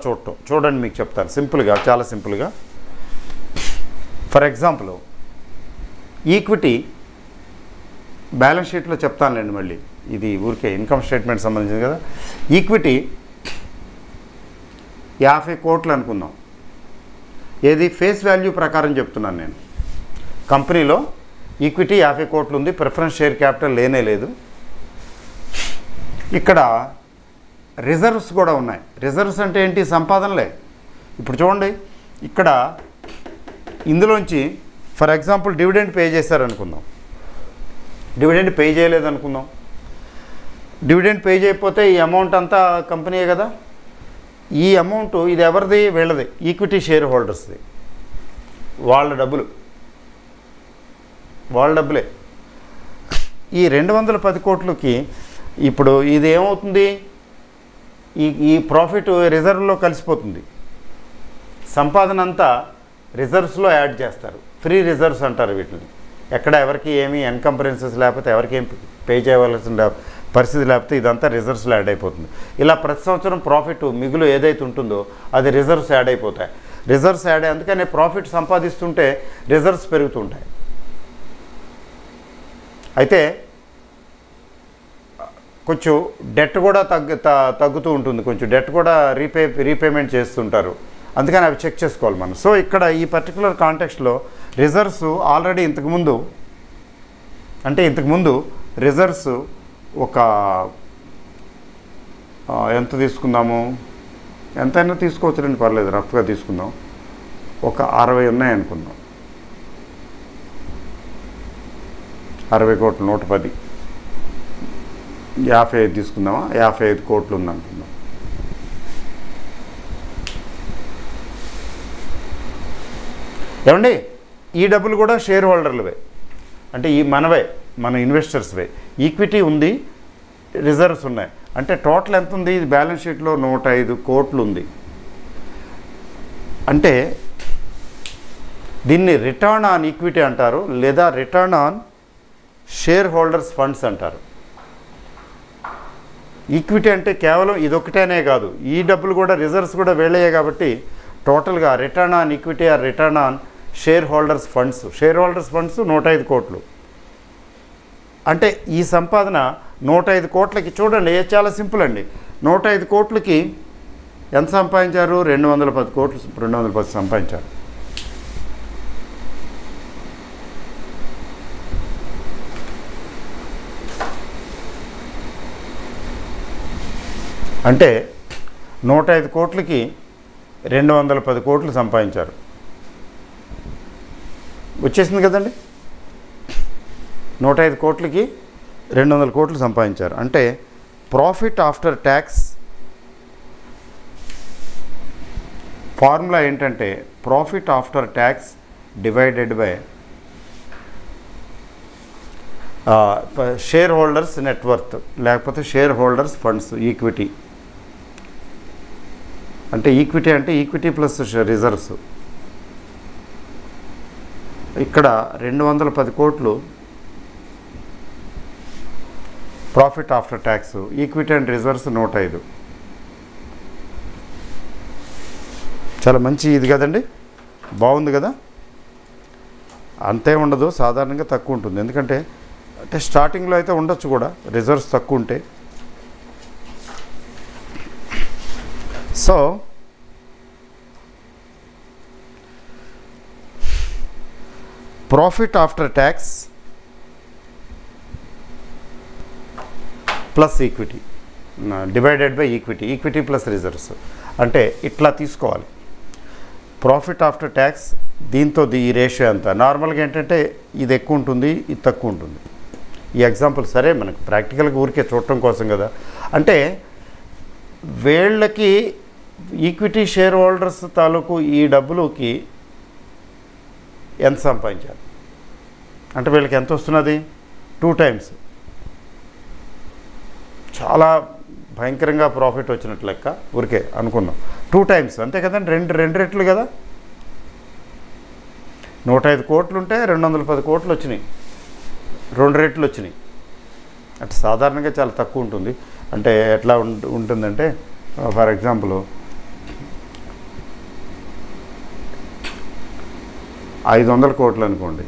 చూడండి మీకు చెప్తాను సింపుల్గా, చాలా సింపుల్గా. ఫర్ ఎగ్జాంపుల్ ఈక్విటీ బ్యాలెన్స్ షీట్లో చెప్తానులేండి, మళ్ళీ ఇది ఊరికే ఇన్కమ్ స్టేట్మెంట్ సంబంధించింది కదా. ఈక్విటీ 50 కోట్లు అనుకుందాం. ఏది ఫేస్ వాల్యూ ప్రకారం చెప్తున్నాను నేను. కంపెనీలో ఈక్విటీ 50 కోట్లు ఉంది, ప్రిఫరెన్స్ షేర్ క్యాపిటల్ లేనే లేదు. ఇక్కడ రిజర్వ్స్ కూడా ఉన్నాయి. రిజర్వ్స్ అంటే ఏంటి? సంపాదనలే. ఇప్పుడు చూడండి, ఇక్కడ ఇందులోంచి ఫర్ ఎగ్జాంపుల్ డివిడెండ్ పే చేశారనుకుందాం, డివిడెండ్ పే చేయలేదనుకుందాం. డివిడెండ్ పే చేయకపోతే ఈ అమౌంట్ అంతా కంపెనీయే కదా. ఈ అమౌంట్ ఇది ఎవరిది? వీళ్ళది, ఈక్విటీ షేర్ హోల్డర్స్ది. వాళ్ళ డబ్బులే. ఈ 210 కోట్లకి ఇప్పుడు ఇది ఏమవుతుంది? ఈ ప్రాఫిట్ రిజర్వ్లో కలిసిపోతుంది. సంపాదన అంతా రిజర్వ్స్లో యాడ్ చేస్తారు. ఫ్రీ రిజర్వ్స్ అంటారు వీటిని. ఎక్కడ ఎవరికి ఏమీ ఎన్కంపరెన్సెస్ లేకపోతే ఎవరికి ఏం పే చేయవలసిన పరిస్థితి లేకపోతే ఇదంతా రిజర్వ్స్లో యాడ్ అయిపోతుంది. ఇలా ప్రతి సంవత్సరం ప్రాఫిట్ మిగులు ఏదైతే ఉంటుందో అది రిజర్వ్స్ యాడ్ అయిపోతాయి. రిజర్వ్స్ యాడ్ అయ్యి అందుకనే ప్రాఫిట్ సంపాదిస్తుంటే రిజర్వ్స్ పెరుగుతుంటాయి. అయితే కొంచెం డెట్ కూడా తగ్గుతూ ఉంటుంది, కొంచెం డెట్ కూడా రీపేమెంట్ చేస్తుంటారు. అందుకని అవి చెక్ చేసుకోవాలి మనం. సో ఇక్కడ ఈ పర్టికులర్ కాంటెక్స్ట్లో రిజర్వ్స్ ఆల్రెడీ ఇంతకుముందు రిజర్వ్స్ ఒక ఎంత తీసుకుందాము, ఎంతైనా తీసుకోవచ్చు రండి, పర్లేదు, రఫ్గా తీసుకుందాం. ఒక 60 ఉన్నాయి అనుకుందాం. 60 కోట్లు, 110, 55 తీసుకుందామా, 55 కోట్లు ఉందనుకుందాం. ఏమండి, ఈ డబ్బులు కూడా షేర్ హోల్డర్లవే, అంటే ఈ మన ఇన్వెస్టర్స్వే. ఈక్విటీ ఉంది, రిజర్వ్స్ ఉన్నాయి, అంటే టోటల్ ఎంత ఉంది? ఇది బ్యాలెన్స్ షీట్లో 105 కోట్లు ఉంది. అంటే దీన్ని రిటర్న్ ఆన్ ఈక్విటీ అంటారు, లేదా return on share holders funds అంటారు. ఈక్విటీ అంటే కేవలం ఇదొక్కటేనే కాదు, ఈ డబ్బులు కూడా రిజర్వ్స్ కూడా వెళ్ళాయి కాబట్టి టోటల్గా return on equity are return on share holders funds. Share holders funds 105 కోట్లు. అంటే ఈ సంపాదన 105 కోట్లకి చూడండి, చాలా సింపుల్ అండి. 105 కోట్లకి ఎంత సంపాదించారు? 210 కోట్లు, 210 సంపాదించారు. అంటే 105 కోట్లకి 210 కోట్లు సంపాదించారు. వచ్చేసింది కదండి. 105 కోట్లకి 200 కోట్లు సంపాదించారు. అంటే ప్రాఫిట్ ఆఫ్టర్ ట్యాక్స్ ఫార్ములా ఏంటంటే profit after tax divided by share holders net worth, లేకపోతే షేర్ హోల్డర్స్ ఫండ్స్, ఈక్విటీ. అంటే ఈక్విటీ ప్లస్ రిజర్వ్స్. ఇక్కడ 210 కోట్లు profit after tax, equity and reserves 105. చాలా మంచి ఇది కదండి, బాగుంది కదా. అంతే ఉండదు, సాధారణంగా తక్కువ ఉంటుంది. ఎందుకంటే స్టార్టింగ్లో అయితే ఉండొచ్చు కూడా రిజర్వ్స్ తక్కువ ఉంటే. So profit after tax plus equity divided by equity plus reserves. అంటే ఇట్లా తీసుకోవాలి. ప్రాఫిట్ ఆఫ్టర్ ట్యాక్స్ దీంతో ఈ రేషియో ఎంత. నార్మల్గా ఏంటంటే ఇది ఎక్కువ ఉంటుంది, ఇది తక్కువ ఉంటుంది. ఈ ఎగ్జాంపుల్ సరే మనకు ప్రాక్టికల్గా ఊరికే చూడటం కోసం కదా. అంటే వీళ్ళకి ఈక్విటీ షేర్ హోల్డర్స్ తాలూకు ఈ డబ్బులకి ఎంత సంపాదించాలి అంటే వీళ్ళకి ఎంత వస్తున్నది 2 times. చాలా భయంకరంగా ప్రాఫిట్ వచ్చినట్టు లెక్క ఊరికే అనుకుందాం. 2 times అంతే కదండి, రెండు రెట్లు కదా. 105 కోట్లు ఉంటే 210 కోట్లు వచ్చినాయి, 2 రెట్లు వచ్చినాయి. అంటే సాధారణంగా చాలా తక్కువ ఉంటుంది. అంటే ఎట్లా ఉంటుందంటే ఫర్ ఎగ్జాంపుల్ 500 కోట్లు అనుకోండి,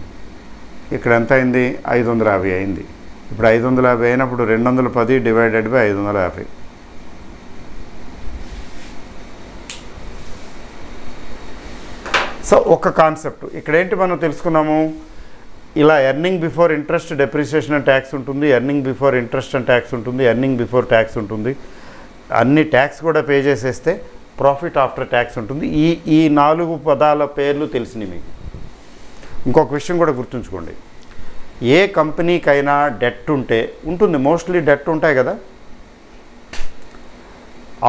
ఇక్కడ ఎంత అయింది 550 అయింది. ఇప్పుడు 550 అయినప్పుడు 210 డివైడెడ్ బై 550. సో ఒక కాన్సెప్ట్ ఇక్కడ ఏంటి మనం తెలుసుకున్నాము, ఇలా earning before interest depreciation and tax ఉంటుంది, earning before interest and tax ఉంటుంది, ఎర్నింగ్ బిఫోర్ ట్యాక్స్ ఉంటుంది. అన్ని ట్యాక్స్ కూడా పే చేసేస్తే ప్రాఫిట్ ఆఫ్టర్ ట్యాక్స్ ఉంటుంది. ఈ 4 పదాల పేర్లు తెలిసినవి మీకు. ఇంకొక విషయం కూడా గుర్తుంచుకోండి, ఏ కంపెనీకైనా డెట్ ఉంటుంది, మోస్ట్లీ డెట్ ఉంటాయి కదా.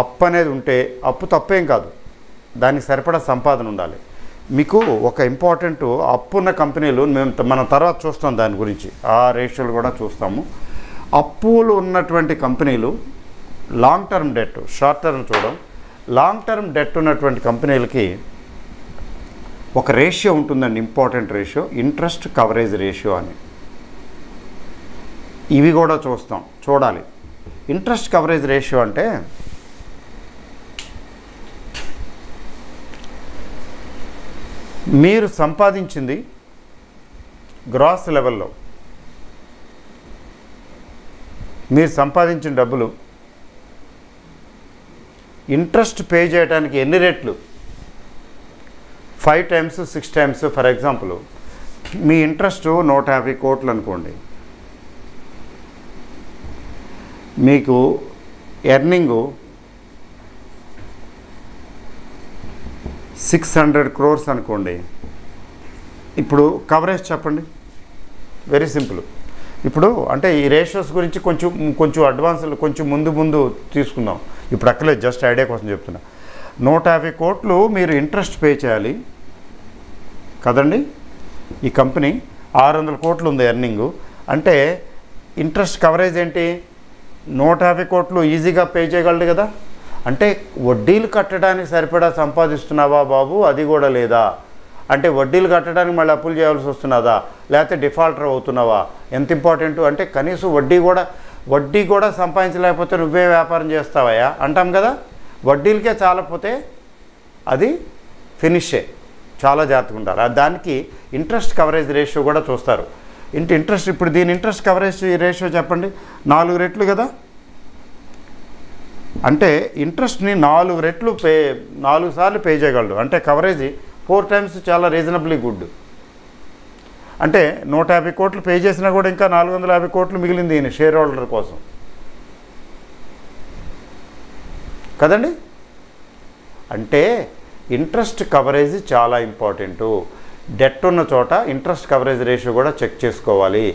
అప్పు అనేది ఉంటే అప్పు తప్పేం కాదు, దానికి సరిపడా సంపాదన ఉండాలి. మీకు ఒక ఇంపార్టెంట్ అప్పున్న కంపెనీలు మనం తర్వాత చూస్తాం, దాని గురించి ఆ రేషియోలు కూడా చూస్తాము. అప్పులు ఉన్నటువంటి కంపెనీలు long term debt, short term చూడడం. లాంగ్ టర్మ్ డెట్ ఉన్నటువంటి కంపెనీలకి ఒక రేషియో ఉంటుందండి, important ratio, interest coverage ratio అని. ఇవి కూడా చూడాలి. ఇంట్రెస్ట్ కవరేజ్ రేషియో అంటే మీరు సంపాదించింది గ్రాస్ లెవెల్లో, మీరు సంపాదించిన డబ్బులు ఇంట్రెస్ట్ పే చేయడానికి ఎన్ని రెట్లు, 5 times 6 times. For example me interest 150 కోట్లు అనుకోండి, మీకు ఎర్నింగు 600 crores అనుకోండి. ఇప్పుడు కవరేజ్ చెప్పండి, వెరీ సింపుల్. ఇప్పుడు అంటే ఈ రేషియోస్ గురించి కొంచెం అడ్వాన్స్లు కొంచెం ముందు తీసుకుందాం. ఇప్పుడు అక్కర్లేదు, జస్ట్ ఐడియా కోసం చెప్తున్నా. 150 కోట్లు మీరు ఇంట్రెస్ట్ పే చేయాలి కదండి. ఈ కంపెనీ 600 కోట్లు ఉంది ఎర్నింగు. అంటే ఇంట్రెస్ట్ కవరేజ్ ఏంటి, 150 కోట్లు ఈజీగా పే చేయగలడు కదా. అంటే వడ్డీలు కట్టడానికి సరిపడా సంపాదిస్తున్నావా బాబు, అది కూడా లేదా. అంటే వడ్డీలు కట్టడానికి మళ్ళీ అప్పులు చేయాల్సి వస్తున్నదా, లేకపోతే డిఫాల్టర్ అవుతున్నావా. ఎంత ఇంపార్టెంట్ అంటే కనీసం వడ్డీ కూడా సంపాదించలేకపోతే నువ్వే వ్యాపారం చేస్తావయ్యా అంటాం కదా. వడ్డీలకే చాలకపోతే అది ఫినిషే, చాలా జాగ్రత్తగా ఉంటారు. దానికి ఇంట్రెస్ట్ కవరేజ్ రేషియో కూడా చూస్తారు. ఇంట్రెస్ట్ ఇప్పుడు దీని ఇంట్రెస్ట్ కవరేజ్ రేషియో చెప్పండి, 4 రెట్లు కదా. అంటే ఇంట్రెస్ట్ని 4 రెట్లు 4 సార్లు పే చేయగలడు. అంటే కవరేజ్ 4 times చాలా రీజనబుల్లీ గుడ్. అంటే 150 కోట్లు పే చేసినా కూడా ఇంకా 450 కోట్లు మిగిలింది ఈయన షేర్ హోల్డర్ కోసం కదండి. అంటే ఇంట్రెస్ట్ కవరేజ్ చాలా ఇంపార్టెంటు. డెట్ ఉన్న చోట ఇంట్రెస్ట్ కవరేజ్ రేషియో కూడా చెక్ చేసుకోవాలి.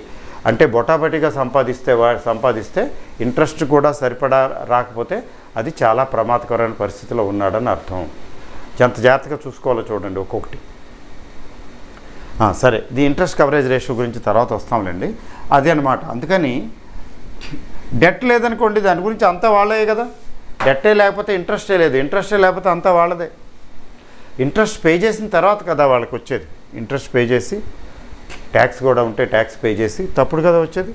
అంటే బొటాబొటిగా సంపాదిస్తే ఇంట్రెస్ట్ కూడా సరిపడా రాకపోతే అది చాలా ప్రమాదకరమైన పరిస్థితిలో ఉన్నాడని అర్థం. ఎంత జాగ్రత్తగా చూసుకోవాలో చూడండి ఒక్కొక్కటి. సరే, ది ఇంట్రెస్ట్ కవరేజ్ రేషియో గురించి తర్వాత వస్తాంలేండి. అదే అనమాట. అందుకని డెట్ లేదనుకోండి, దాని గురించి అంతా వాళ్ళే కదా. డెట్టే లేకపోతే ఇంట్రెస్టే లేదు, ఇంట్రెస్టే లేకపోతే అంతా వాళ్ళదే. ఇంట్రెస్ట్ పే చేసిన తర్వాత కదా వాళ్ళకి వచ్చేది. ఇంట్రెస్ట్ పే చేసి ట్యాక్స్ కూడా ఉంటే ట్యాక్స్ పే చేసి తప్పుడు కదా వచ్చేది.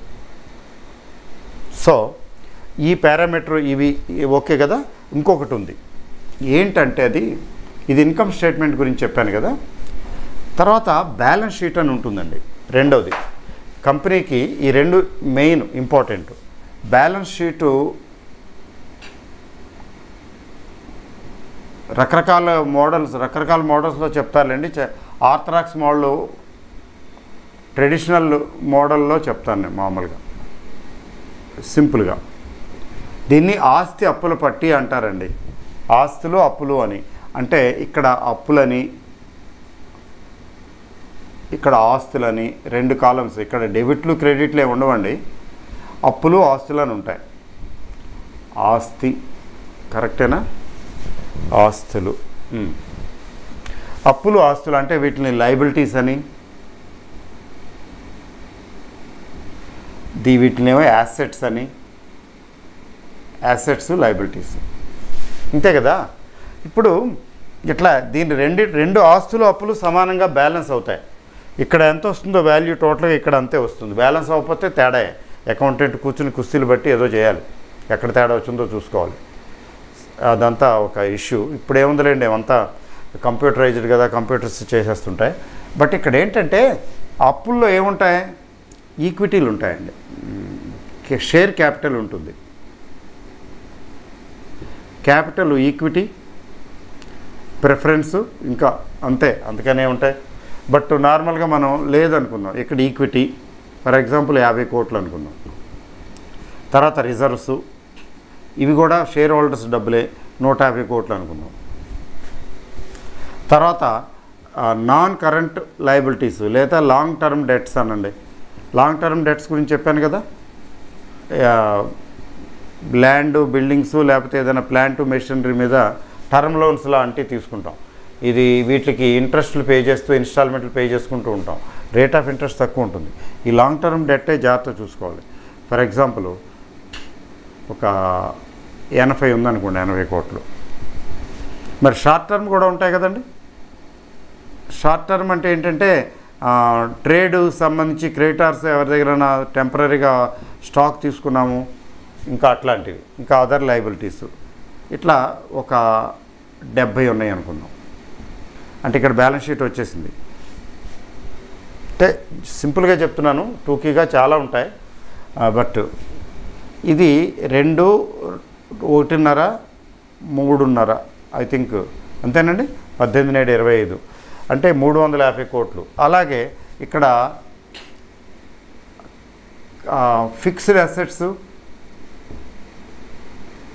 సో ఈ పారామీటర్ ఇవి ఓకే కదా. ఇంకొకటి ఉంది ఏంటంటే ఇది ఇన్కమ్ స్టేట్మెంట్ గురించి చెప్పాను కదా. తర్వాత బ్యాలెన్స్ షీట్ అని ఉంటుందండి. రెండవది కంపెనీకి ఈ రెండు మెయిన్ ఇంపార్టెంట్. బ్యాలెన్స్ షీటు రకరకాల మోడల్స్లో చెప్తారులేండి. ఆర్థడాక్స్ మోడల్, ట్రెడిషనల్ మోడల్లో చెప్తాను నేను మామూలుగా సింపుల్గా. దీన్ని ఆస్తి అప్పుల పట్టి అంటారండి. ఆస్తులు అప్పులు అని అంటే ఇక్కడ అప్పులని, ఇక్కడ ఆస్తులని, రెండు కాలమ్స్. ఇక్కడ డెబిట్లు క్రెడిట్లు ఉండవండి, అప్పులు ఆస్తులు అని ఉంటాయి. ఆస్తి కరెక్టేనా? ఆస్తులు, అప్పులు ఆస్తులు అంటే వీటిని లయబిలిటీస్ అని, వీటినేమో యాసెట్స్ అని. యాసెట్స్, లయబిలిటీస్, అంతే కదా. ఇప్పుడు ఇట్లా దీని రెండు ఆస్తులు అప్పులు సమానంగా బ్యాలెన్స్ అవుతాయి. ఇక్కడ ఎంత వస్తుందో వాల్యూ టోటల్గా ఇక్కడ అంతే వస్తుంది. బ్యాలెన్స్ అవ్వకపోతే తేడా. అకౌంటెంట్ కూర్చుని కుస్తీలు బట్టి ఏదో చేయాలి, ఎక్కడ తేడా వచ్చిందో చూసుకోవాలి. అదంతా ఒక ఇష్యూ. ఇప్పుడు ఏముందిలేండి, ఏమంతా కంప్యూటరైజ్డ్ కదా, కంప్యూటర్స్ చేసేస్తుంటాయి. బట్ ఇక్కడ ఏంటంటే అప్పుల్లో ఏముంటాయి? ఈక్విటీలు ఉంటాయండి, షేర్ క్యాపిటల్ ఉంటుంది. క్యాపిటల్, ఈక్విటీ, ప్రిఫరెన్స్, ఇంకా అంతే, అందుకనే ఉంటాయి. బట్ నార్మల్గా మనం లేదనుకుందాం, ఇక్కడ ఈక్విటీ ఫర్ ఎగ్జాంపుల్ 50 కోట్లు అనుకుందాం. తర్వాత రిజర్వ్స్, ఇవి కూడా షేర్ హోల్డర్స్ డబ్బులే, 150 కోట్లు అనుకుందాం. తర్వాత నాన్ కరెంట్ లయబిలిటీస్ లేదా లాంగ్ టర్మ్ డెట్స్ అనండి. లాంగ్ టర్మ్ డెట్స్ గురించి చెప్పాను కదా. ల్యాండ్, బిల్డింగ్స్, లేకపోతే ఏదైనా ప్లాంట్ మెషినరీ మీద టర్మ్ లోన్స్లా అంటే తీసుకుంటాం. వీటికి ఇంట్రెస్ట్లు పే చేస్తూ ఇన్స్టాల్మెంట్లు పే చేసుకుంటూ ఉంటాం. రేట్ ఆఫ్ ఇంట్రెస్ట్ తక్కువ ఉంటుంది. ఈ లాంగ్ టర్మ్ డెట్టే జాగ్రత్త చూసుకోవాలి. ఫర్ ఎగ్జాంపుల్ ఒక 80 ఉందనుకోండి, 80 కోట్లు. మరి షార్ట్ టర్మ్ కూడా ఉంటాయి కదండి. షార్ట్ టర్మ్ అంటే ఏంటంటే ట్రేడ్ సంబంధించి క్రెడిటార్స్ ఎవరి దగ్గర టెంపరీగా స్టాక్ తీసుకున్నాము, ఇంకా అట్లాంటివి, ఇంకా అదర్ లయబిలిటీస్, ఇట్లా ఒక 70 ఉన్నాయి అనుకుందాం. అంటే ఇక్కడ బ్యాలెన్స్ షీట్ వచ్చేసింది. అంటే సింపుల్గా చెప్తున్నాను, టూకీగా చాలా ఉంటాయి. బట్ ఇది 2, 1.5, 3.5 ఐ థింక్ అంతేనండి. 18/25 అంటే 350 కోట్లు. అలాగే ఇక్కడ ఫిక్స్డ్ అసెట్స్,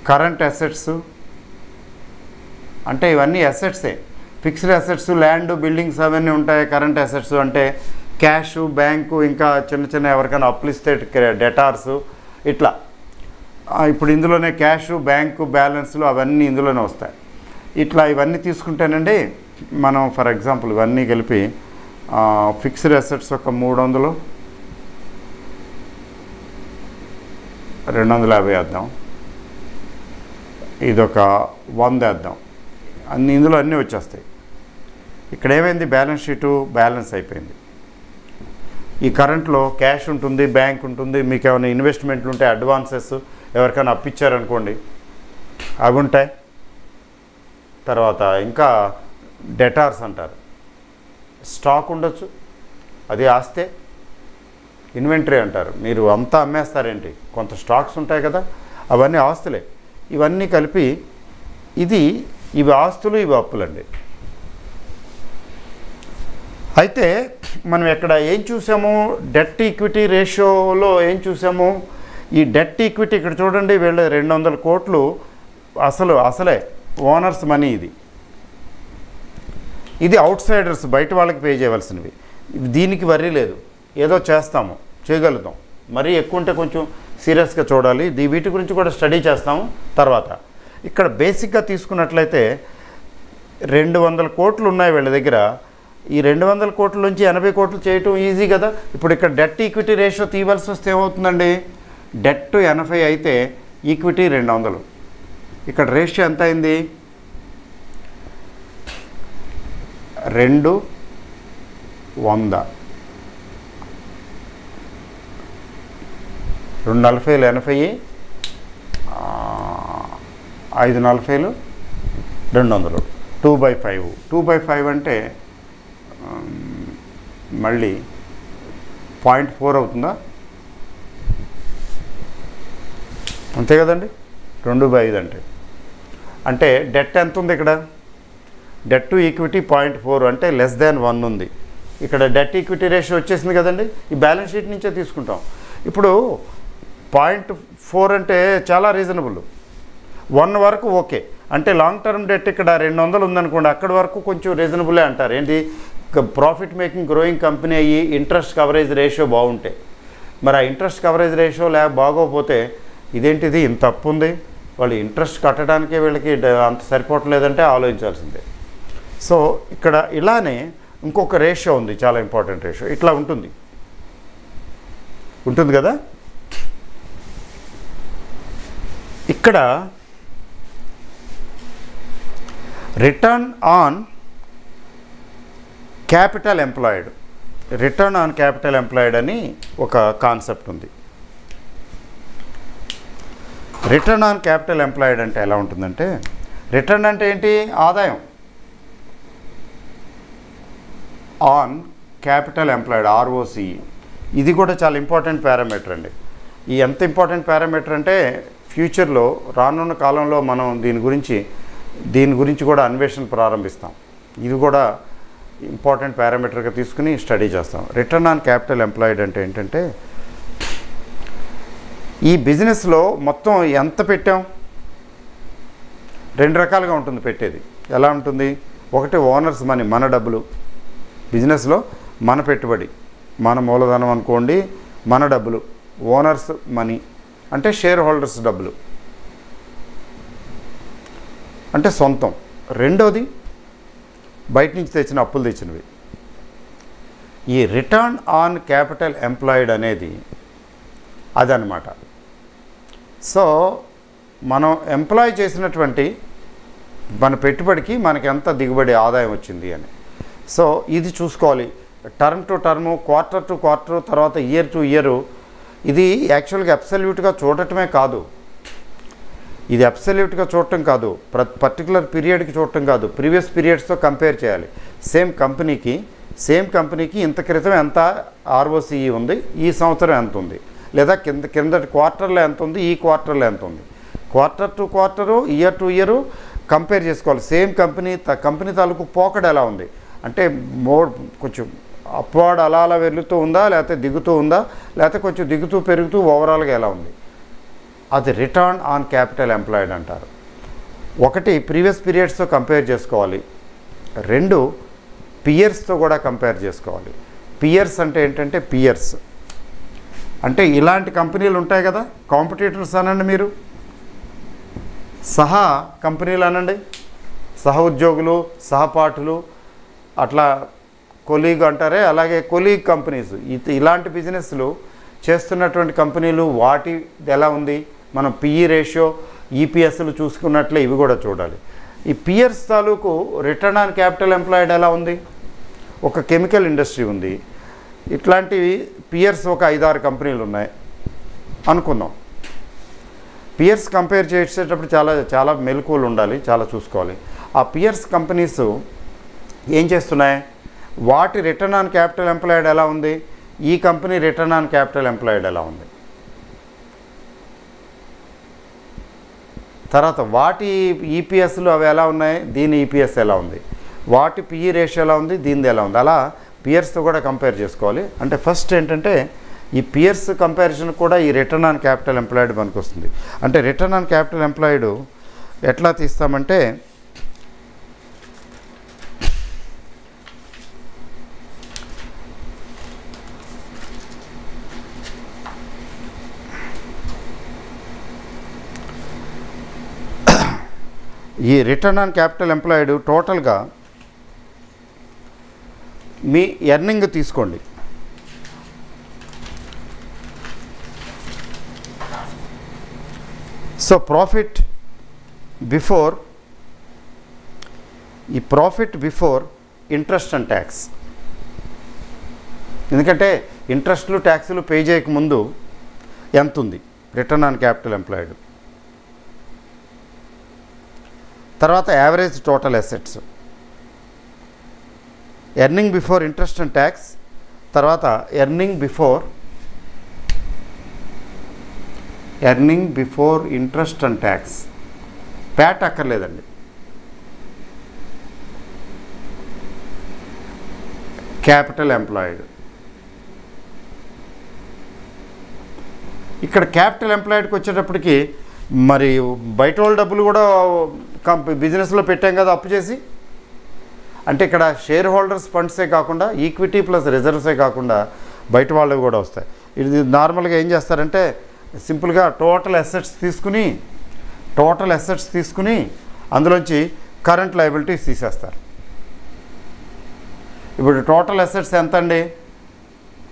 కరెంట్ అసెట్స్ అంటే ఇవన్నీ అసెట్సే. ఫిక్స్డ్ అసెట్స్, ల్యాండ్, బిల్డింగ్స్ అవన్నీ ఉంటాయి. కరెంట్ అసెట్స్ అంటే క్యాష్, బ్యాంకు, ఇంకా చిన్న ఎవరికైనా అప్పులు ఇస్తే డెటార్స్, ఇట్లా. ఇప్పుడు ఇందులోనే క్యాష్, బ్యాంకు బ్యాలెన్స్లు అవన్నీ ఇందులోనే వస్తాయి. ఇట్లా ఇవన్నీ తీసుకుంటేనండి మనం ఫర్ ఎగ్జాంపుల్ ఇవన్నీ కలిపి ఫిక్స్డ్ అసెట్స్ ఒక 300, 250 వేద్దాం, ఇదొక 100 వేద్దాం. ఇందులో అన్నీ వచ్చేస్తాయి. ఇక్కడ ఏమైంది, బ్యాలెన్స్ షీటు బ్యాలెన్స్ అయిపోయింది. ఈ కరెంట్లో క్యాష్ ఉంటుంది, బ్యాంక్ ఉంటుంది, మీకు ఏమైనా ఇన్వెస్ట్మెంట్లు ఉంటే అడ్వాన్సెస్ ఎవరికైనా అప్పిచ్చారనుకోండి అవి ఉంటాయి. తర్వాత ఇంకా డెటార్స్ అంటారు, స్టాక్ ఉండొచ్చు, అది ఆస్తే. ఇన్వెంటరీ అంటారు, మీరు అంతా అమ్మేస్తారేంటి, కొంత స్టాక్స్ ఉంటాయి కదా, అవన్నీ ఆస్తులే. ఇవన్నీ కలిపి ఇవి ఆస్తులు, ఇవి అప్పులండి. అయితే మనం ఇక్కడ ఏం చూసాము, డెట్ ఈక్విటీ రేషియోలో ఏం చూసాము, ఈ డెట్ ఈక్విటీ ఇక్కడ చూడండి, వీళ్ళు 200 కోట్లు అసలే ఓనర్స్ మనీ. ఇది అవుట్ సైడర్స్, బయట వాళ్ళకి పే చేయవలసినవి. దీనికి వర్రీ లేదు, ఏదో చేయగలుగుతాం. మరీ ఎక్కువ ఉంటే కొంచెం సీరియస్గా చూడాలి. వీటి గురించి కూడా స్టడీ చేస్తాము తర్వాత. ఇక్కడ బేసిక్గా తీసుకున్నట్లయితే 200 కోట్లు ఉన్నాయి వీళ్ళ దగ్గర. ఈ 200 కోట్ల నుంచి 80 కోట్లు చేయటం ఈజీ కదా. ఇప్పుడు ఇక్కడ డెట్ ఈక్విటీ రేషియో తీయవలసి వస్తే ఏమవుతుందండి, డెట్ 80 అయితే ఈక్విటీ 200. ఇక్కడ రేషియో ఎంత అయింది, 2:100. 2 40 80, 5 40 200, 2/5. 2/5 అంటే మళ్ళీ 0.4 అవుతుందా, అంతే కదండి. 2/5 అంటే డెట్ ఎంత ఉంది ఇక్కడ, డెట్ టు ఈక్విటీ 0.4 అంటే <1 ఉంది. ఇక్కడ డెట్ ఈక్విటీ రేషియో వచ్చేసింది కదండి. ఈ బ్యాలెన్స్ షీట్ నుంచే తీసుకుంటాం. ఇప్పుడు 0.4 అంటే చాలా రీజనబుల్. 1 వరకు ఓకే. అంటే లాంగ్ టర్మ్ డెట్ ఇక్కడ 200 ఉందనుకోండి, అక్కడి వరకు కొంచెం రీజనబులే అంటారు. ఏంటి, ప్రాఫిట్ మేకింగ్ గ్రోయింగ్ కంపెనీ అయ్యి ఇంట్రెస్ట్ కవరేజ్ రేషియో బాగుంటే. మరి ఆ ఇంట్రెస్ట్ కవరేజ్ రేషియో బాగోకపోతే ఇదేంటిది ఇంత తప్పు ఉంది, వాళ్ళు ఇంట్రెస్ట్ కట్టడానికే వీళ్ళకి అంత సరిపోవట్లేదంటే ఆలోచించాల్సిందే. సో ఇక్కడ ఇలానే ఇంకొక రేషియో ఉంది, చాలా ఇంపార్టెంట్ రేషియో. ఇట్లా ఉంటుంది కదా. ఇక్కడ return on capital employed, return on capital employed అని ఒక కాన్సెప్ట్ ఉంది. రిటర్న్ ఆన్ క్యాపిటల్ ఎంప్లాయిడ్ అంటే ఎలా ఉంటుందంటే, రిటర్న్ అంటే ఏంటి, ఆదాయం. On capital employed, ROCE. ఇది కూడా చాలా ఇంపార్టెంట్ పారామీటర్ అండి. ఈ ఎంత ఇంపార్టెంట్ పారామీటర్ అంటే ఫ్యూచర్లో రానున్న కాలంలో మనం దీని గురించి కూడా అన్వేషణ ప్రారంభిస్తాం. ఇది కూడా ఇంపార్టెంట్ పారామీటర్గా తీసుకుని స్టడీ చేస్తాం. రిటర్న్ ఆన్ క్యాపిటల్ ఎంప్లాయిడ్ అంటే ఏంటంటే, ఈ బిజినెస్లో మొత్తం ఎంత పెట్టాం, 2 రకాలుగా ఉంటుంది పెట్టేది. ఎలా ఉంటుంది, ఒకటి ఓనర్స్ మనీ, మన డబ్బులు. బిజినెస్లో మన పెట్టుబడి, మన మూలధనం అనుకోండి, మన డబ్బులు. ఓనర్స్ మనీ అంటే షేర్ హోల్డర్స్ డబ్బులు, అంటే సొంతం. రెండోది బయట నుంచి తెచ్చిన అప్పులు తెచ్చినవి. ఈ రిటర్న్ ఆన్ క్యాపిటల్ ఎంప్లాయిడ్ అనేది అదనమాట. సో మనం ఎంప్లాయ్ చేసినటువంటి మన పెట్టుబడికి మనకి ఎంత దిగుబడి ఆదాయం వచ్చింది అని. సో ఇది చూసుకోవాలి. Term two term, quarter to quarter, తర్వాత ఇయర్ టు ఇయరు. ఇది యాక్చువల్గా అబ్సల్యూట్గా చూడటమే కాదు, ఇది అబ్సల్యూట్గా చూడటం కాదు, పర్టికులర్ పీరియడ్కి చూడటం కాదు, ప్రీవియస్ పీరియడ్స్తో కంపేర్ చేయాలి. సేమ్ కంపెనీకి ఇంత క్రితం ఎంత ROCE ఉంది, ఈ సంవత్సరం ఎంత ఉంది, లేదా కిందటి క్వార్టర్లో ఎంత ఉంది, ఈ క్వార్టర్లో ఎంత ఉంది. Quarter to quarter, year to year compare చేసుకోవాలి. సేమ్ కంపెనీ తాలూకు పోకడ ఎలా ఉంది అంటే, కొంచెం అప్వార్డ్ అలా వెళ్తూ ఉందా, లేకపోతే దిగుతూ ఉందా, లేకపోతే కొంచెం దిగుతూ పెరుగుతూ ఓవరాల్గా ఎలా ఉంది, అది రిటర్న్ ఆన్ క్యాపిటల్ ఎంప్లాయిడ్ అంటారు. ఒకటి ప్రీవియస్ పీరియడ్స్తో కంపేర్ చేసుకోవాలి, 2 పియర్స్తో కూడా కంపేర్ చేసుకోవాలి. పియర్స్ అంటే ఏంటంటే, పియర్స్ అంటే ఇలాంటి కంపెనీలు ఉంటాయి కదా, కాంపిటీటర్స్ అనండి, మీరు సహా కంపెనీలు అనండి, సహ ఉద్యోగులు, సహపాఠులు, అట్లా కొలీగ్ అంటారే, అలాగే కొలీగ్ కంపెనీస్. ఇలాంటి బిజినెస్లు చేస్తున్నటువంటి కంపెనీలు వాటి ఎలా ఉంది, మనం PE రేషియో, EPSలు చూసుకున్నట్లే ఇవి కూడా చూడాలి. ఈ పియర్స్ తాలూకు రిటర్న్ ఆన్ క్యాపిటల్ ఎంప్లాయిడ్ ఎలా ఉంది, ఒక కెమికల్ ఇండస్ట్రీ ఉంది, ఇట్లాంటివి పియర్స్ ఒక 5-6 కంపెనీలు ఉన్నాయి అనుకుందాం. పియర్స్ కంపేర్ చేసేటప్పుడు చాలా మెలకువలు ఉండాలి, చాలా చూసుకోవాలి. ఆ పియర్స్ కంపెనీస్ ఏం చేస్తున్నాయి, వాటి రిటర్న్ ఆన్ క్యాపిటల్ ఎంప్లాయిడ్ ఎలా ఉంది, ఈ company return on capital employed ఎలా ఉంది, తర్వాత వాటి ఈపీఎస్లు అవి ఎలా ఉన్నాయి, దీని ఈపీఎస్ ఎలా ఉంది, వాటి PE రేషియో ఎలా ఉంది, దీనిది ఎలా ఉంది, అలా పియర్స్తో కూడా కంపేర్ చేసుకోవాలి. అంటే ఫస్ట్ ఏంటంటే ఈ పియర్స్ కంపారిజన్ కూడా ఈ రిటర్న్ ఆన్ క్యాపిటల్ ఎంప్లాయిడ్ మనకు వస్తుంది. అంటే రిటర్న్ ఆన్ క్యాపిటల్ ఎంప్లాయిడ్ ఎట్లా తీస్తామంటే, ఈ రిటర్న్ ఆన్ క్యాపిటల్ ఎంప్లాయిడ్ టోటల్గా మీ ఎర్నింగ్ తీసుకోండి. So profit before interest and tax. ఎందుకంటే ఇంట్రెస్ట్లు ట్యాక్సులు పే చేయకముందు ఎంత ఉంది రిటర్న్ ఆన్ క్యాపిటల్ ఎంప్లాయిడ్. తర్వాత average total assets, earning before interest and tax, తర్వాత earning before interest and tax. PAT అక్కర్లేదండి. Capital employed. ఇక్కడ క్యాపిటల్ ఎంప్లాయిడ్కి వచ్చేటప్పటికి మరి బయట వాళ్ళ డబ్బులు కూడా బిజినెస్లో పెట్టాం కదా అప్పు చేసి. అంటే ఇక్కడ షేర్ హోల్డర్స్ ఫండ్సే కాకుండా ఈక్విటీ ప్లస్ రిజర్వ్సే కాకుండా బయట వాళ్ళవి కూడా వస్తాయి. ఇది నార్మల్గా ఏం చేస్తారంటే సింపుల్గా టోటల్ అసెట్స్ తీసుకుని అందులోంచి కరెంట్ లయబిలిటీస్ తీసేస్తారు. ఇప్పుడు టోటల్ అసెట్స్ ఎంత అండి?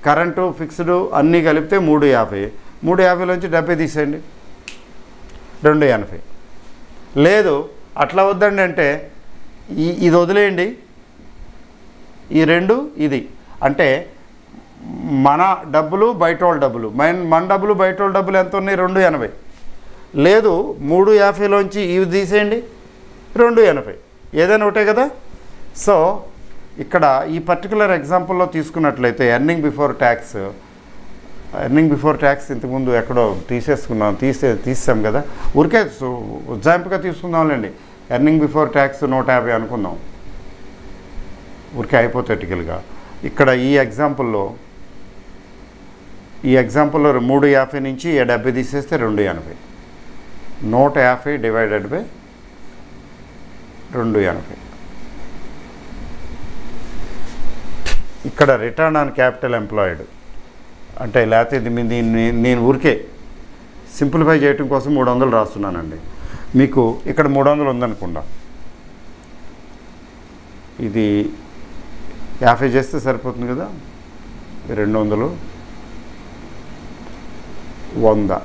కరెంటు ఫిక్స్డ్ అన్నీ కలిపితే 350. 350లోంచి 70 తీసేయండి, 280. లేదు అట్లా వద్దండి అంటే ఇది వదిలేయండి, ఈ 2 ఇది. అంటే మన డబ్బులు బయట వాళ్ళ డబ్బులు, మన డబ్బులు బయట వాళ్ళ డబ్బులు ఎంత ఉన్నాయి? 280. లేదు 350లోంచి ఇవి తీసేయండి, 280. ఏదైనా ఒకటే కదా. సో ఇక్కడ ఈ పర్టికులర్ ఎగ్జాంపుల్లో తీసుకున్నట్లయితే ఎర్నింగ్ బిఫోర్ ట్యాక్స్ ఇంతకుముందు ఎక్కడో తీసాం కదా. ఊరికే ఉజ్జాయింపుగా తీసుకుందాంలేండి. ఎర్నింగ్ బిఫోర్ ట్యాక్స్ 150 అనుకుందాం, ఊరికే హైపోథెటికల్గా. ఇక్కడ ఈ ఎగ్జాంపుల్లో 350 నుంచి 70 తీసేస్తే 280. 150 డివైడెడ్ బై 280. ఇక్కడ రిటర్న్ ఆన్ క్యాపిటల్ ఎంప్లాయిడ్ అంటే లేకపోతే ఇది నేను ఊరికే సింప్లిఫై చేయటం కోసం 300 రాస్తున్నానండి. మీకు ఇక్కడ 300 ఉందనుకుంటా, ఇది 50 చేస్తే సరిపోతుంది కదా. 200, 100,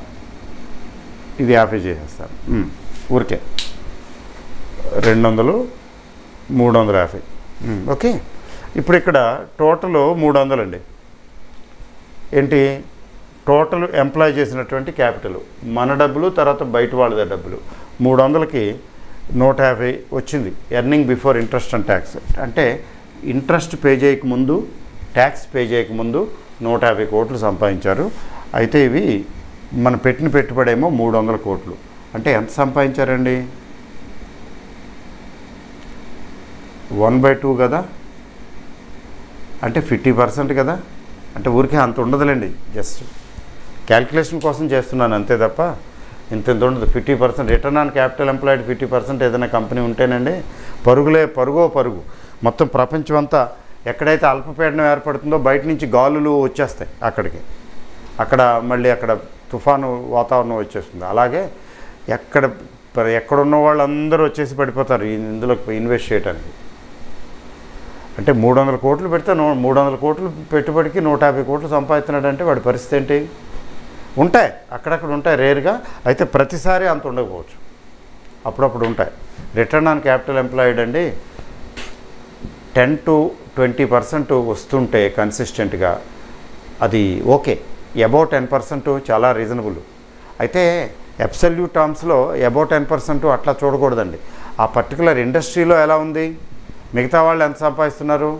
ఇది 50 చేసేస్తాను ఊరికే. 200, 350. ఓకే. ఇప్పుడు ఇక్కడ టోటల్ 300 అండి. ఏంటి టోటల్ ఎంప్లాయ్ చేసినటువంటి క్యాపిటల్, మన డబ్బులు తర్వాత బయట వాళ్ళ డబ్బులు. 300కి 150 వచ్చింది. Earning before interest and tax అంటే ఇంట్రెస్ట్ పే చేయకముందు, ట్యాక్స్ పే చేయకముందు 150 కోట్లు సంపాదించారు. అయితే ఇవి మన పెట్టిన పెట్టుబడేమో 300 కోట్లు. అంటే ఎంత సంపాదించారండి? 1/2 కదా, అంటే 50% కదా. అంటే ఊరికే అంత ఉండదులేండి, జస్ట్ క్యాల్కులేషన్ కోసం చేస్తున్నాను అంతే తప్ప ఇంత ఉండదు. 50% రిటర్న్ ఆన్ క్యాపిటల్ ఎంప్లాయిడ్ 50% ఏదైనా కంపెనీ ఉంటేనండి పరుగు మొత్తం ప్రపంచం అంతా ఎక్కడైతే అల్పపీడనం ఏర్పడుతుందో బయట నుంచి గాలులు వచ్చేస్తాయి అక్కడ మళ్ళీ అక్కడ తుఫాను వాతావరణం వచ్చేస్తుంది. అలాగే ఎక్కడున్న వాళ్ళందరూ వచ్చేసి పడిపోతారు ఇందులో ఇన్వెస్ట్ చేయడానికి. అంటే 300 కోట్లు పెడితే 300 కోట్లు పెట్టుబడికి 150 కోట్లు సంపాదిస్తున్నాడంటే వాడి పరిస్థితి ఏంటి? ఉంటాయి, అక్కడక్కడ ఉంటాయి రేర్గా. అయితే ప్రతిసారి అంత ఉండకపోవచ్చు, అప్పుడప్పుడు ఉంటాయి. రిటర్న్ ఆన్ క్యాపిటల్ ఎంప్లాయిడ్ అండి 10 to 20% వస్తుంటే కన్సిస్టెంట్గా అది ఓకే. అబౌవ్ 10% చాలా రీజనబుల్. అయితే అబ్సల్యూట్ టర్మ్స్లో అబౌవ్ 10% అట్లా చూడకూడదండి. ఆ పర్టికులర్ ఇండస్ట్రీలో ఎలా ఉంది, మిగతా వాళ్ళు ఎంత సంపాదిస్తున్నారు,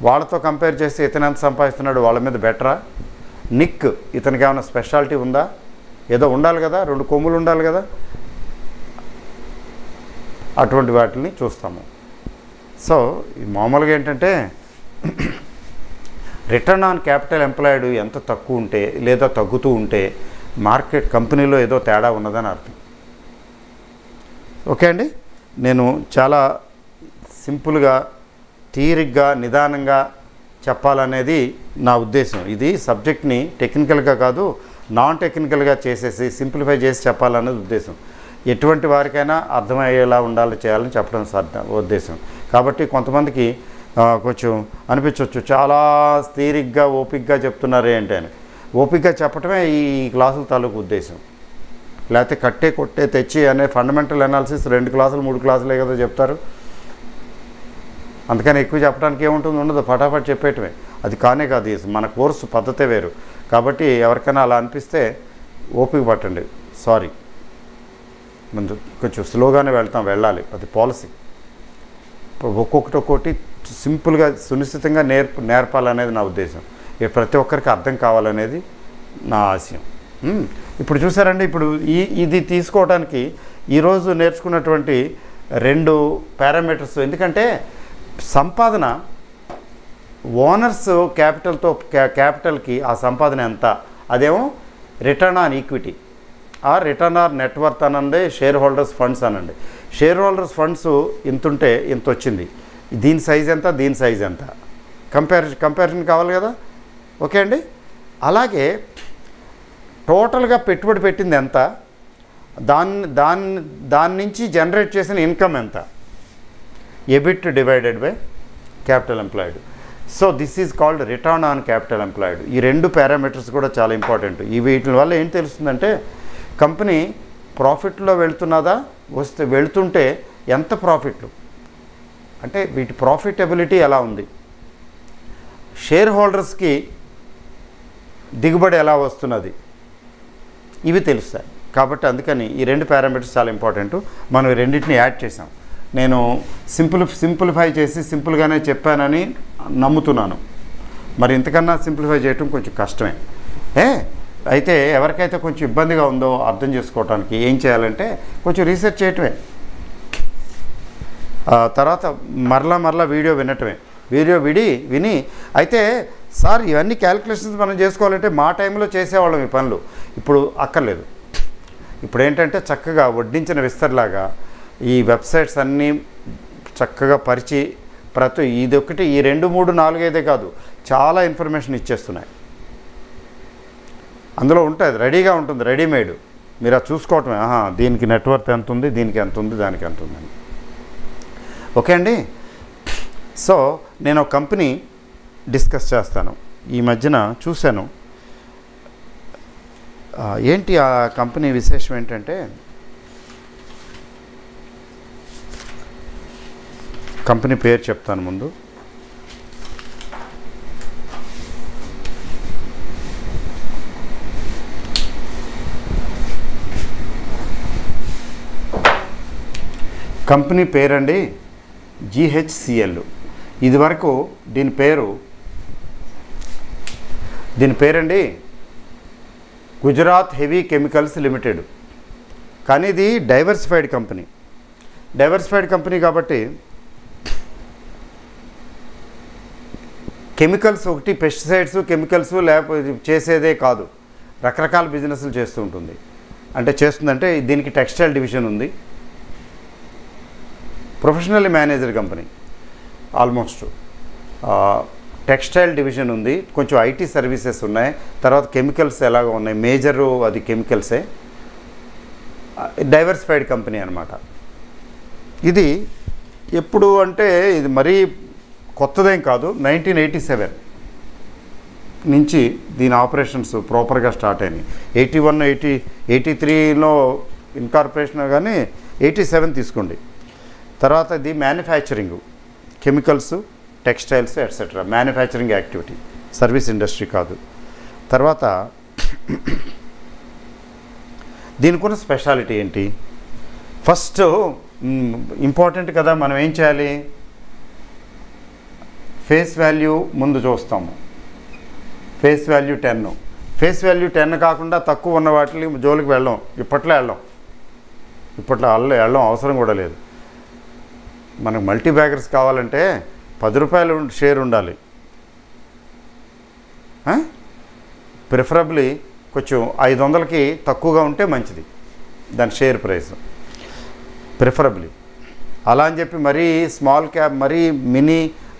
వాళ్ళతో కంపేర్ చేస్తే ఇతను ఎంత సంపాదిస్తున్నాడు, వాళ్ళ మీద బెటరా? నిక్ ఇతనికి ఏమైనా స్పెషాలిటీ ఉందా? ఏదో ఉండాలి కదా, 2 కొమ్ములు ఉండాలి కదా. అటువంటి వాటిని చూస్తాము. సో మామూలుగా ఏంటంటే రిటర్న్ ఆన్ క్యాపిటల్ ఎంప్లాయిడ్ ఎంత తక్కువ ఉంటే లేదా తగ్గుతూ ఉంటే మార్కెట్ కంపెనీలో ఏదో తేడా ఉన్నదని అర్థం. ఓకే అండి, నేను చాలా సింపుల్గా థియరిక్గా నిదానంగా చెప్పాలనేది నా ఉద్దేశం. ఇది సబ్జెక్ట్ని టెక్నికల్గా కాదు నాన్ టెక్నికల్గా చేసేసి సింప్లిఫై చేసి చెప్పాలనేది ఉద్దేశం. ఎటువంటి వారికైనా అర్థమయ్యేలా చేయాలని చెప్పడం ఉద్దేశం. కాబట్టి కొంతమందికి కొంచెం అనిపించవచ్చు, చాలా స్థిరంగా ఓపికగా చెప్తున్నారే అంటే అని. ఓపికగా చెప్పటమే ఈ క్లాసుల తాలూకు ఉద్దేశం. లేకపోతే కట్టే కొట్టే తెచ్చి అనే ఫండమెంటల్ అనాలిసిస్ 2 క్లాసులు 3 క్లాసులే కదా చెప్తారు. అందుకని ఎక్కువ చెప్పడానికి ఏముంటుంది, ఉండదు, ఫటాఫట్ చెప్పేయటమే. అది కానే కాదు, మన కోర్సు పద్ధతే వేరు. కాబట్టి ఎవరికైనా అలా అనిపిస్తే ఓపిక పట్టండి. సారీ, ముందు కొంచెం స్లోగానే వెళ్ళాలి, అది పాలసీ. ఒక్కొక్కటి సింపుల్గా సునిశ్చితంగా నేర్పాలనేది నా ఉద్దేశం. ప్రతి ఒక్కరికి అర్థం కావాలనేది నా ఆశయం. ఇప్పుడు చూసారండి, ఇప్పుడు ఇది తీసుకోవడానికి ఈరోజు నేర్చుకున్నటువంటి 2 పారామీటర్స్. ఎందుకంటే సంపాదన ఓనర్స్ క్యాపిటల్కి ఆ సంపాదన ఎంత, అదేమో రిటర్న్ ఆన్ ఈక్విటీ, ఆ రిటర్న్ ఆన్ నెట్వర్త్ అనండి, షేర్ హోల్డర్స్ ఫండ్స్ అనండి. షేర్ హోల్డర్స్ ఫండ్స్ ఇంతుంటే ఇంత వచ్చింది, దీని సైజ్ ఎంత, దీని సైజ్ ఎంత, కంపారిజన్ కావాలి కదా. ఓకే అండి. అలాగే టోటల్గా పెట్టుబడి పెట్టింది ఎంత, దాని నుంచి జనరేట్ చేసిన ఇన్కమ్ ఎంత, EBIT divided by capital employed. So this is called return on capital employed. ఈ 2 పారామీటర్స్ కూడా చాలా ఇంపార్టెంట్. వీటి వల్ల ఏం తెలుస్తుందంటే కంపెనీ ప్రాఫిట్లో వెళ్తుంటే ఎంత ప్రాఫిట్లు, అంటే వీటి ప్రాఫిటబిలిటీ ఎలా ఉంది, షేర్ హోల్డర్స్కి దిగుబడి ఎలా వస్తున్నది, ఇవి తెలుస్తాయి. కాబట్టి అందుకని ఈ 2 పారామీటర్స్ చాలా ఇంపార్టెంట్. మనం ఈ రెండింటిని యాడ్ చేసాం. నేను సింప్లిఫై చేసి సింపుల్గానే చెప్పానని నమ్ముతున్నాను. మరి ఇంతకన్నా సింప్లిఫై చేయటం కొంచెం కష్టమే. అయితే ఎవరికైతే కొంచెం ఇబ్బందిగా ఉందో అర్థం చేసుకోవడానికి ఏం చేయాలంటే కొంచెం రీసెర్చ్ చేయటమే, తర్వాత మరలా వీడియో వినటమే. వీడియో విని అయితే సార్ ఇవన్నీ క్యాలిక్యులేషన్స్ మనం చేసుకోవాలంటే మా టైంలో చేసేవాళ్ళం ఈ పనులు, ఇప్పుడు అక్కర్లేదు. ఇప్పుడు ఏంటంటే చక్కగా వడ్డించిన విస్తరలాగా ఈ వెబ్సైట్స్ అన్నీ చక్కగా ఇదొకటి ఈ 2, 3, 4, 5 కాదు, చాలా ఇన్ఫర్మేషన్ ఇచ్చేస్తున్నాయి. అందులో ఉంటుంది, రెడీగా ఉంటుంది, రెడీమేడ్. మీరు అది చూసుకోవటమే, దీనికి నెట్వర్త్ ఎంత ఉంది, దీనికి ఎంత ఉంది, దానికి ఎంత ఉందని. ఓకే అండి. సో నేను ఒక కంపెనీ డిస్కస్ చేస్తాను. ఈ మధ్యన చూశాను. ఏంటి ఆ కంపెనీ విశేషం ఏంటంటే, కంపెనీ పేరు చెప్తాను ముందు. కంపెనీ పేరండి GHCL. ఇదివరకు దీని పేరండి గుజరాత్ హెవీ కెమికల్స్ లిమిటెడ్. కానీ ఇది డైవర్సిఫైడ్ కంపెనీ కాబట్టి కెమికల్స్ ఒకటి పెస్టిసైడ్స్ కెమికల్స్ లేకపోతే చేసేదే కాదు, రకరకాల బిజినెస్లు చేస్తూ ఉంటుంది. చేస్తుందంటే దీనికి టెక్స్టైల్ డివిజన్ ఉంది, professionally managed company, almost textile division ఉంది, కొంచెం ఐటీ సర్వీసెస్ ఉన్నాయి, తర్వాత కెమికల్స్ ఎలాగో ఉన్నాయి, మేజరు అది కెమికల్సే. డైవర్సిఫైడ్ కంపెనీ అన్నమాట. ఇది ఎప్పుడు అంటే ఇది మరీ కొత్తదేం కాదు, 1987 నుంచి దీని ఆపరేషన్స్ ప్రాపర్గా స్టార్ట్ అయినాయి. 81, 83లో ఇన్కార్పొరేషన్, కానీ 87 తీసుకోండి. తర్వాత ఇది manufacturing, chemicals, textiles etcetera, manufacturing activity, service industry కాదు. తర్వాత దీనికి ఉన్న స్పెషాలిటీ ఏంటి, ఫస్ట్ ఇంపార్టెంట్ కదా, మనం ఏం చేయాలి, ఫేస్ వాల్యూ ముందు చూస్తాము. ఫేస్ వాల్యూ 10, ఫేస్ వాల్యూ 10 కాకుండా తక్కువ ఉన్న వాటిని జోలికి వెళ్ళాం. ఇప్పట్లో వెళ్ళం అవసరం కూడా లేదు. మనకు మల్టీ బ్యాగర్స్ కావాలంటే 10 రూపాయలు షేర్ ఉండాలి. ప్రిఫరబ్లీ కొంచెం 500కి తక్కువగా ఉంటే మంచిది దాని షేర్ ప్రైస్, ప్రిఫరబ్లీ. అలా అని చెప్పి మరీ స్మాల్ క్యాప్, మరీ మినీ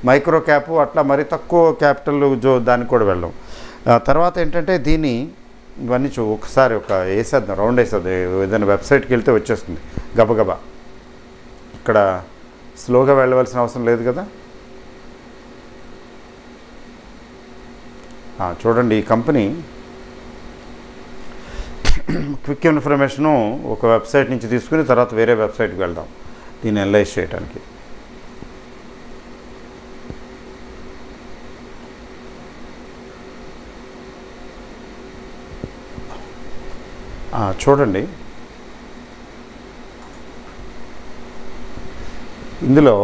మైక్రో క్యాప్, అట్లా మరీ తక్కువ క్యాపిటల్ దానికి కూడా వెళ్ళాం. తర్వాత ఏంటంటే దీని ఇవన్నీ ఒకసారి వేసేద్దాం, రౌండ్ వేసేద్దాం. ఏదైనా వెబ్సైట్కి వెళ్తే వచ్చేస్తుంది గబగబా. ఇక్కడ స్లోగా వెళ్ళవలసిన అవసరం లేదు కదా. చూడండి, ఈ కంపెనీ క్విక్ ఇన్ఫర్మేషను ఒక వెబ్సైట్ నుంచి తీసుకుని తర్వాత వేరే వెబ్సైట్కి వెళ్దాం దీన్ని అనలైజ్ చేయడానికి. చూడండి, ఇందులో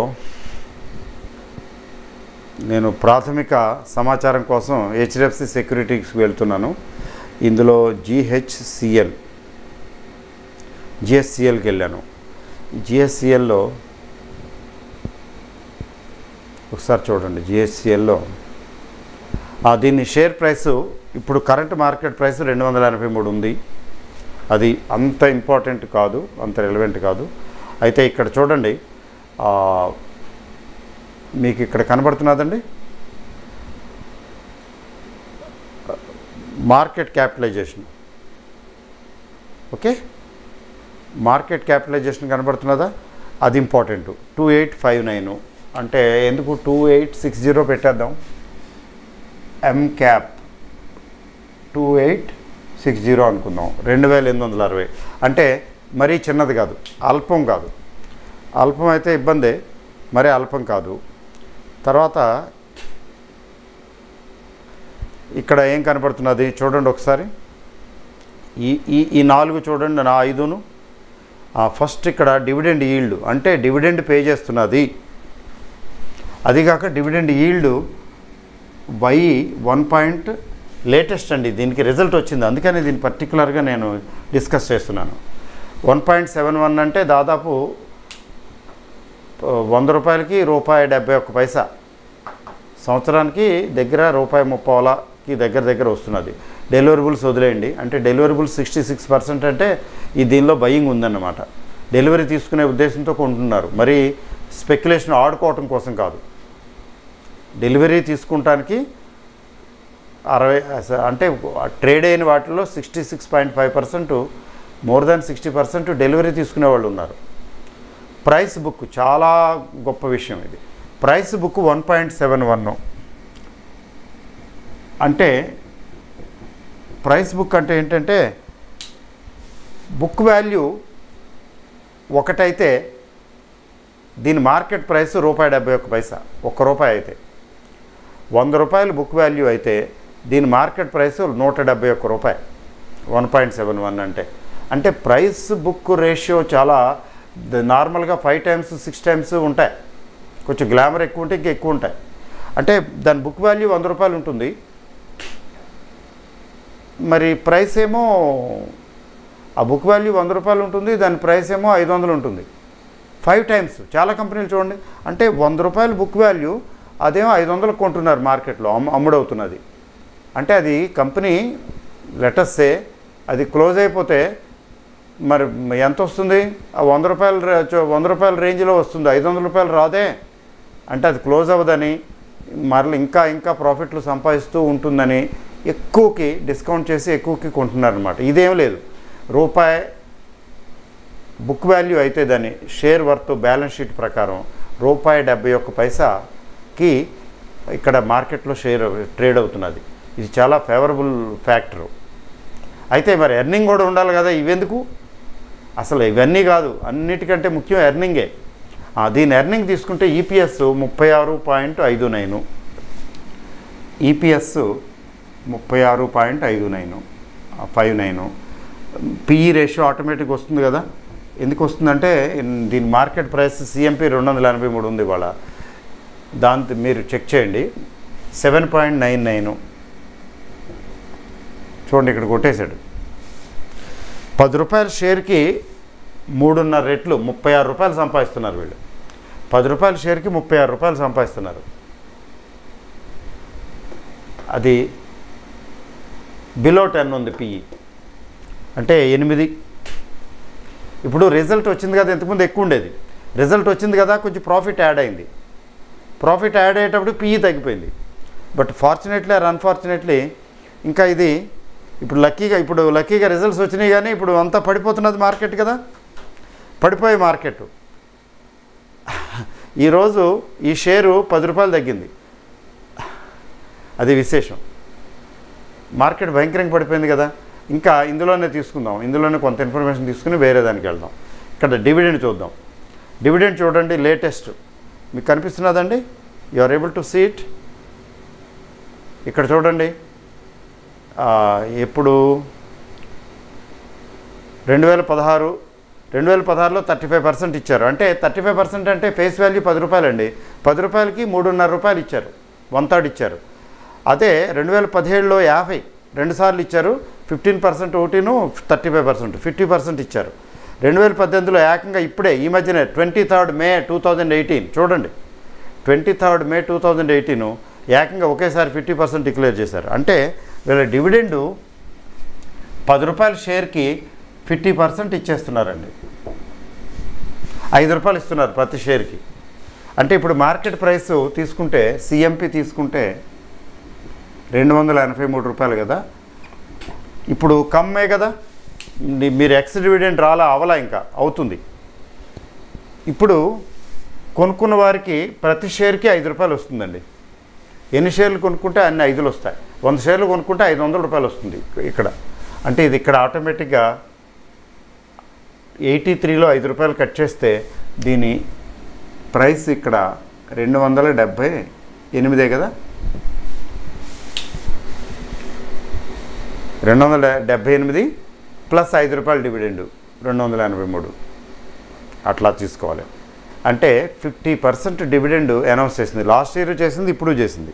నేను ప్రాథమిక సమాచారం కోసం హెచ్డిఎఫ్సి సెక్యూరిటీస్కి వెళ్తున్నాను. ఇందులో జిఎస్సిఎల్కి వెళ్ళాను. జిఎస్సిఎల్లో ఒకసారి చూడండి. జిఎస్సిఎల్లో దీని షేర్ ప్రైసు ఇప్పుడు కరెంట్ మార్కెట్ ప్రైస్ 283 ఉంది. అది అంత ఇంపార్టెంట్ కాదు, అంత రెలవెంట్ కాదు. అయితే ఇక్కడ చూడండి, మీకు ఇక్కడ కనబడుతున్నదండి market capitalization. Okay, market capitalization కనబడుతున్నదా? అది ఇంపార్టెంట్. 2859 అంటే ఎందుకు 2860 పెట్టేద్దాం. ఎం క్యాప్ 2860 అనుకుందాం. 2860 అంటే మరీ చిన్నది కాదు, అల్పం కాదు. అల్పం అయితే ఇబ్బందే, మరీ అల్పం కాదు. తర్వాత ఇక్కడ ఏం కనపడుతున్నది చూడండి ఒకసారి. ఈ 4 చూడండి, నా 5ను. ఫస్ట్ ఇక్కడ డివిడెండ్ ఈల్డ్ అంటే డివిడెండ్ పే చేస్తున్నది. అదిగాక డివిడెండ్ ఈల్డ్ Y1 లేటెస్ట్ అండి, దీనికి రిజల్ట్ వచ్చింది, అందుకని దీన్ని పర్టికులర్గా నేను డిస్కస్ చేస్తున్నాను. 1.71 అంటే దాదాపు 100 రూపాయలకి ₹1.71 సంవత్సరానికి దగ్గర ₹1.30కి దగ్గర వస్తున్నది. డెలివరబుల్స్ వదిలేయండి, అంటే డెలివరబుల్స్ 66% అంటే ఈ దీనిలో బయింగ్ ఉందన్నమాట. డెలివరీ తీసుకునే ఉద్దేశంతో కొంటున్నారు, మరి స్పెక్యులేషన్ ఆడుకోవటం కోసం కాదు. డెలివరీ తీసుకుంటానికి 60 అంటే ట్రేడ్ అయిన వాటిలో 66.5%, మోర్ దాన్ 60% డెలివరీ తీసుకునే వాళ్ళు ఉన్నారు. ప్రైస్ బుక్ చాలా గొప్ప విషయం ఇది. ప్రైస్ బుక్ 1.71 అంటే ప్రైస్ బుక్ అంటే ఏంటంటే బుక్ వాల్యూ ఒకటైతే దీని మార్కెట్ ప్రైస్ ₹1.71, ₹1 అయితే. 100 రూపాయలు బుక్ వాల్యూ అయితే దీని మార్కెట్ ప్రైస్ ₹171. 1.71 అంటే ప్రైస్ బుక్ రేషియో చాలా నార్మల్గా 5 times 6 times ఉంటాయి. కొంచెం గ్లామర్ ఎక్కువ ఉంటే ఇంకా ఎక్కువ ఉంటాయి. అంటే దాని బుక్ వాల్యూ 100 రూపాయలు ఉంటుంది, మరి ప్రైస్ ఏమో ఆ బుక్ వాల్యూ 100 రూపాయలు ఉంటుంది, దాని ప్రైస్ ఏమో 500 ఉంటుంది. 5 times చాలా కంపెనీలు చూడండి. అంటే 100 రూపాయలు బుక్ వాల్యూ, అదేమో 500 కొంటున్నారు మార్కెట్లో, అమ్ముడవుతున్నది. అంటే అది కంపెనీ లెటర్సే అది క్లోజ్ అయిపోతే మరి ఎంత వస్తుంది? ఆ 100 రూపాయల రేంజ్లో వస్తుంది, 500 రూపాయలు రాదే. అంటే అది క్లోజ్ అవ్వదని, మరలా ఇంకా ప్రాఫిట్లు సంపాదిస్తూ ఉంటుందని ఎక్కువకి డిస్కౌంట్ చేసి ఎక్కువకి కొంటున్నారనమాట. ఇదేం లేదు, రూపాయి బుక్ వాల్యూ అయితే దాని షేర్ వర్త్ బ్యాలెన్స్ షీట్ ప్రకారం ₹1.71కి ఇక్కడ మార్కెట్లో షేర్ ట్రేడ్ అవుతున్నది. ఇది చాలా ఫేవరబుల్ ఫ్యాక్టరు. అయితే మరి ఎర్నింగ్ కూడా ఉండాలి కదా, ఇవెందుకు అసలు? ఇవన్నీ కాదు, అన్నిటికంటే ముఖ్యం ఎర్నింగే. దీని ఎర్నింగ్ తీసుకుంటే EPS 36.59, EPS 36.59, PE ratio automatic వస్తుంది కదా. ఎందుకు వస్తుందంటే దీని మార్కెట్ ప్రైస్ సిఎంపి 283 ఉంది ఇవాళ. దాంతో మీరు చెక్ చేయండి. 7.99 చూడండి, ఇక్కడ కొట్టేశాడు. 10 రూపాయల షేర్కి 3.5 రెట్లు 36 రూపాయలు సంపాదిస్తున్నారు వీళ్ళు. 10 రూపాయల షేర్కి 36 రూపాయలు సంపాదిస్తున్నారు. అది బిలో 10 ఉంది పిఈ, అంటే 8. ఇప్పుడు రిజల్ట్ వచ్చింది కదా, ఇంతకుముందు ఎక్కువ ఉండేది. రిజల్ట్ వచ్చింది కదా, కొంచెం ప్రాఫిట్ యాడ్ అయింది. ప్రాఫిట్ యాడ్ అయ్యేటప్పుడు పిఈ తగ్గిపోయింది. బట్ ఫార్చునేట్లీ ఆర్ అన్ఫార్చునేట్లీ ఇంకా ఇది ఇప్పుడు లక్కీగా రిజల్ట్స్ వచ్చినాయి, కానీ ఇప్పుడు అంతా పడిపోతున్నది మార్కెట్ కదా, పడిపోయే మార్కెట్. ఈరోజు ఈ షేరు 10 రూపాయలు తగ్గింది, అది విశేషం. మార్కెట్ భయంకరంగా పడిపోయింది కదా. ఇంకా ఇందులోనే తీసుకుందాం, ఇందులోనే కొంత ఇన్ఫర్మేషన్ తీసుకుని వేరే దానికి వెళ్దాం. ఇక్కడ డివిడెండ్ చూద్దాం. డివిడెండ్ చూడండి, లేటెస్ట్ మీకు కనిపిస్తున్నదండి, you are able to see it. ఇక్కడ చూడండి, ఎప్పుడు 2016లో 35% ఇచ్చారు. అంటే 35% అంటే ఫేస్ వాల్యూ 10 రూపాయలండి. 10 రూపాయలకి 3.5 రూపాయలు ఇచ్చారు, 1/3 ఇచ్చారు. అదే 2017లో 50 2 సార్లు ఇచ్చారు, 15% ఒకటిను 35% 50% ఇచ్చారు. 2018లో ఏకంగా ఇప్పుడే ఈ మధ్యనే 23rd May 2018 చూడండి, 23rd May 2018 ఏకంగా ఒకేసారి 50% డిక్లేర్ చేశారు. అంటే వీళ్ళ డివిడెండు 10 రూపాయల షేర్కి 50% ఇచ్చేస్తున్నారండి. 5 రూపాయలు ఇస్తున్నారు ప్రతి షేర్కి. అంటే ఇప్పుడు మార్కెట్ ప్రైస్ తీసుకుంటే సిఎంపి తీసుకుంటే 283 రూపాయలు కదా. ఇప్పుడు కమ్మే కదా, మీరు ఎక్స్ డివిడెండ్ అవలా ఇంకా అవుతుంది. ఇప్పుడు కొనుక్కున్న వారికి ప్రతి షేర్కి 5 రూపాయలు వస్తుందండి. ఎన్ని షేర్లు కొనుక్కుంటే అన్ని 5 వస్తాయి. 100 షేర్లు కొనుక్కుంటే 500 రూపాయలు వస్తుంది ఇక్కడ. అంటే ఇది ఇక్కడ ఆటోమేటిక్గా 83లో 5 రూపాయలు కట్ చేస్తే దీని ప్రైస్ ఇక్కడ 278 కదా, 278 ప్లస్ 5 రూపాయలు డివిడెండు 283 అట్లా తీసుకోవాలి. అంటే 50% డివిడెండ్ అనౌన్స్ చేసింది. లాస్ట్ ఇయర్ చేసింది, ఇప్పుడు చేసింది.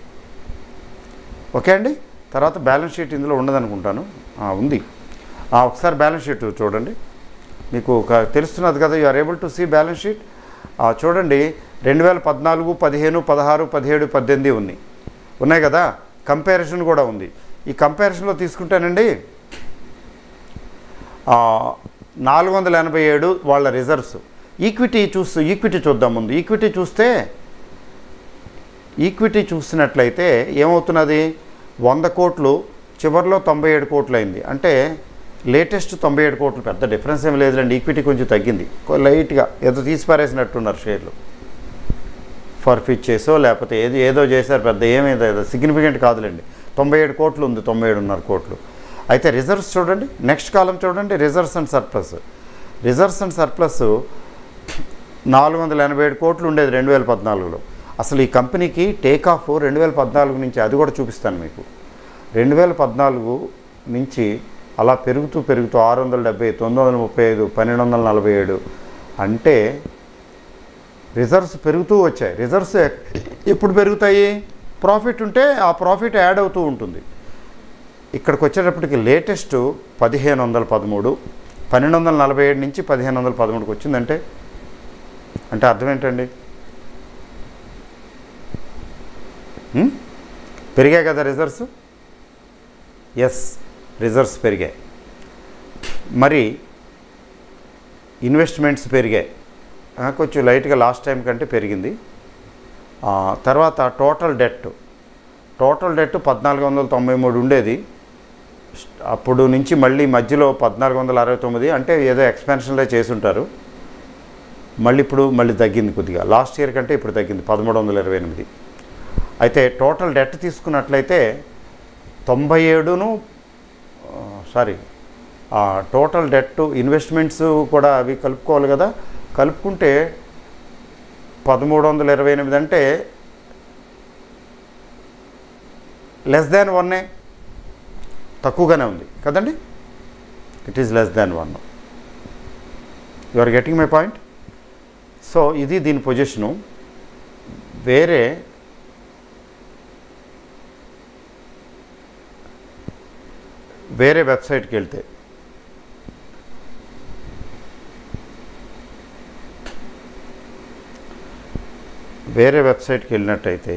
ఓకే అండి. తర్వాత బ్యాలెన్స్ షీట్ ఇందులో ఉండదనుకుంటాను, ఉంది. ఒకసారి బ్యాలెన్స్ షీట్ చూడండి, మీకు తెలుస్తున్నది కదా, you are able to see balance sheet. చూడండి, 2014, 15, 16, 17, 18 ఉన్నాయి కదా. కంపారిజన్ కూడా ఉంది. ఈ కంపారిజన్లో తీసుకుంటానండి 487 వాళ్ళ రిజర్వ్స్. ఈక్విటీ చూద్దాం ముందు. ఈక్విటీ చూసినట్లయితే ఏమవుతున్నది, 100 కోట్లు చివరిలో 97 కోట్లు అయింది. అంటే లేటెస్ట్ 97 కోట్లు, పెద్ద డిఫరెన్స్ ఏమి లేదులేండి. ఈక్విటీ కొంచెం తగ్గింది, లైట్గా ఏదో తీసి పారేసినట్టున్నారు షేర్లు, ఫర్ఫిచ్ చేసో లేకపోతే ఏదో చేశారు, పెద్ద ఏమైంది సిగ్నిఫికెంట్ కాదులేండి. 97 కోట్లు ఉంది, 97.5 కోట్లు. అయితే రిజర్వ్స్ చూడండి, నెక్స్ట్ కాలం చూడండి, రిజర్వ్స్ అండ్ సర్ప్లస్. 487 కోట్లు ఉండేది 2014లో. అసలు ఈ కంపెనీకి టేక్ ఆఫ్ 2014 నుంచి, అది కూడా చూపిస్తాను మీకు. 2014 నుంచి అలా పెరుగుతూ 670, 935, 1247. అంటే రిజర్వ్స్ పెరుగుతూ వచ్చాయి. రిజర్వ్స్ ఎప్పుడు పెరుగుతాయి, ప్రాఫిట్ ఉంటే ఆ ప్రాఫిట్ యాడ్ అవుతూ ఉంటుంది. ఇక్కడికి వచ్చేటప్పటికి లేటెస్ట్ 1513, 1247 నుంచి 1513కి వచ్చిందంటే అర్థం ఏంటండి, పెరిగాయి కదా రిజర్వ్స్. ఎస్, రిజర్వ్స్ పెరిగాయి. మరి ఇన్వెస్ట్మెంట్స్ పెరిగాయి, కొంచెం లైట్గా లాస్ట్ టైం కంటే పెరిగింది. తర్వాత టోటల్ డెట్ 1493 ఉండేది. అప్పుడు నుంచి మళ్ళీ మధ్యలో 1469, అంటే ఏదో ఎక్స్పాన్షన్లో చేసుంటారు. మళ్ళీ తగ్గింది కొద్దిగా, లాస్ట్ ఇయర్ కంటే ఇప్పుడు తగ్గింది 1328. అయితే టోటల్ డెట్ తీసుకున్నట్లయితే 97, టోటల్ డెట్ ఇన్వెస్ట్మెంట్స్ కూడా అవి కలుపుకోవాలి కదా, కలుపుకుంటే 1328 అంటే లెస్ దాన్ 1, తక్కువగానే ఉంది కదండి. It is less than 1. You are getting my point. So ఇది దీని పొజిషను. వేరే వెబ్సైట్కి వెళ్తే వెళ్ళినట్టయితే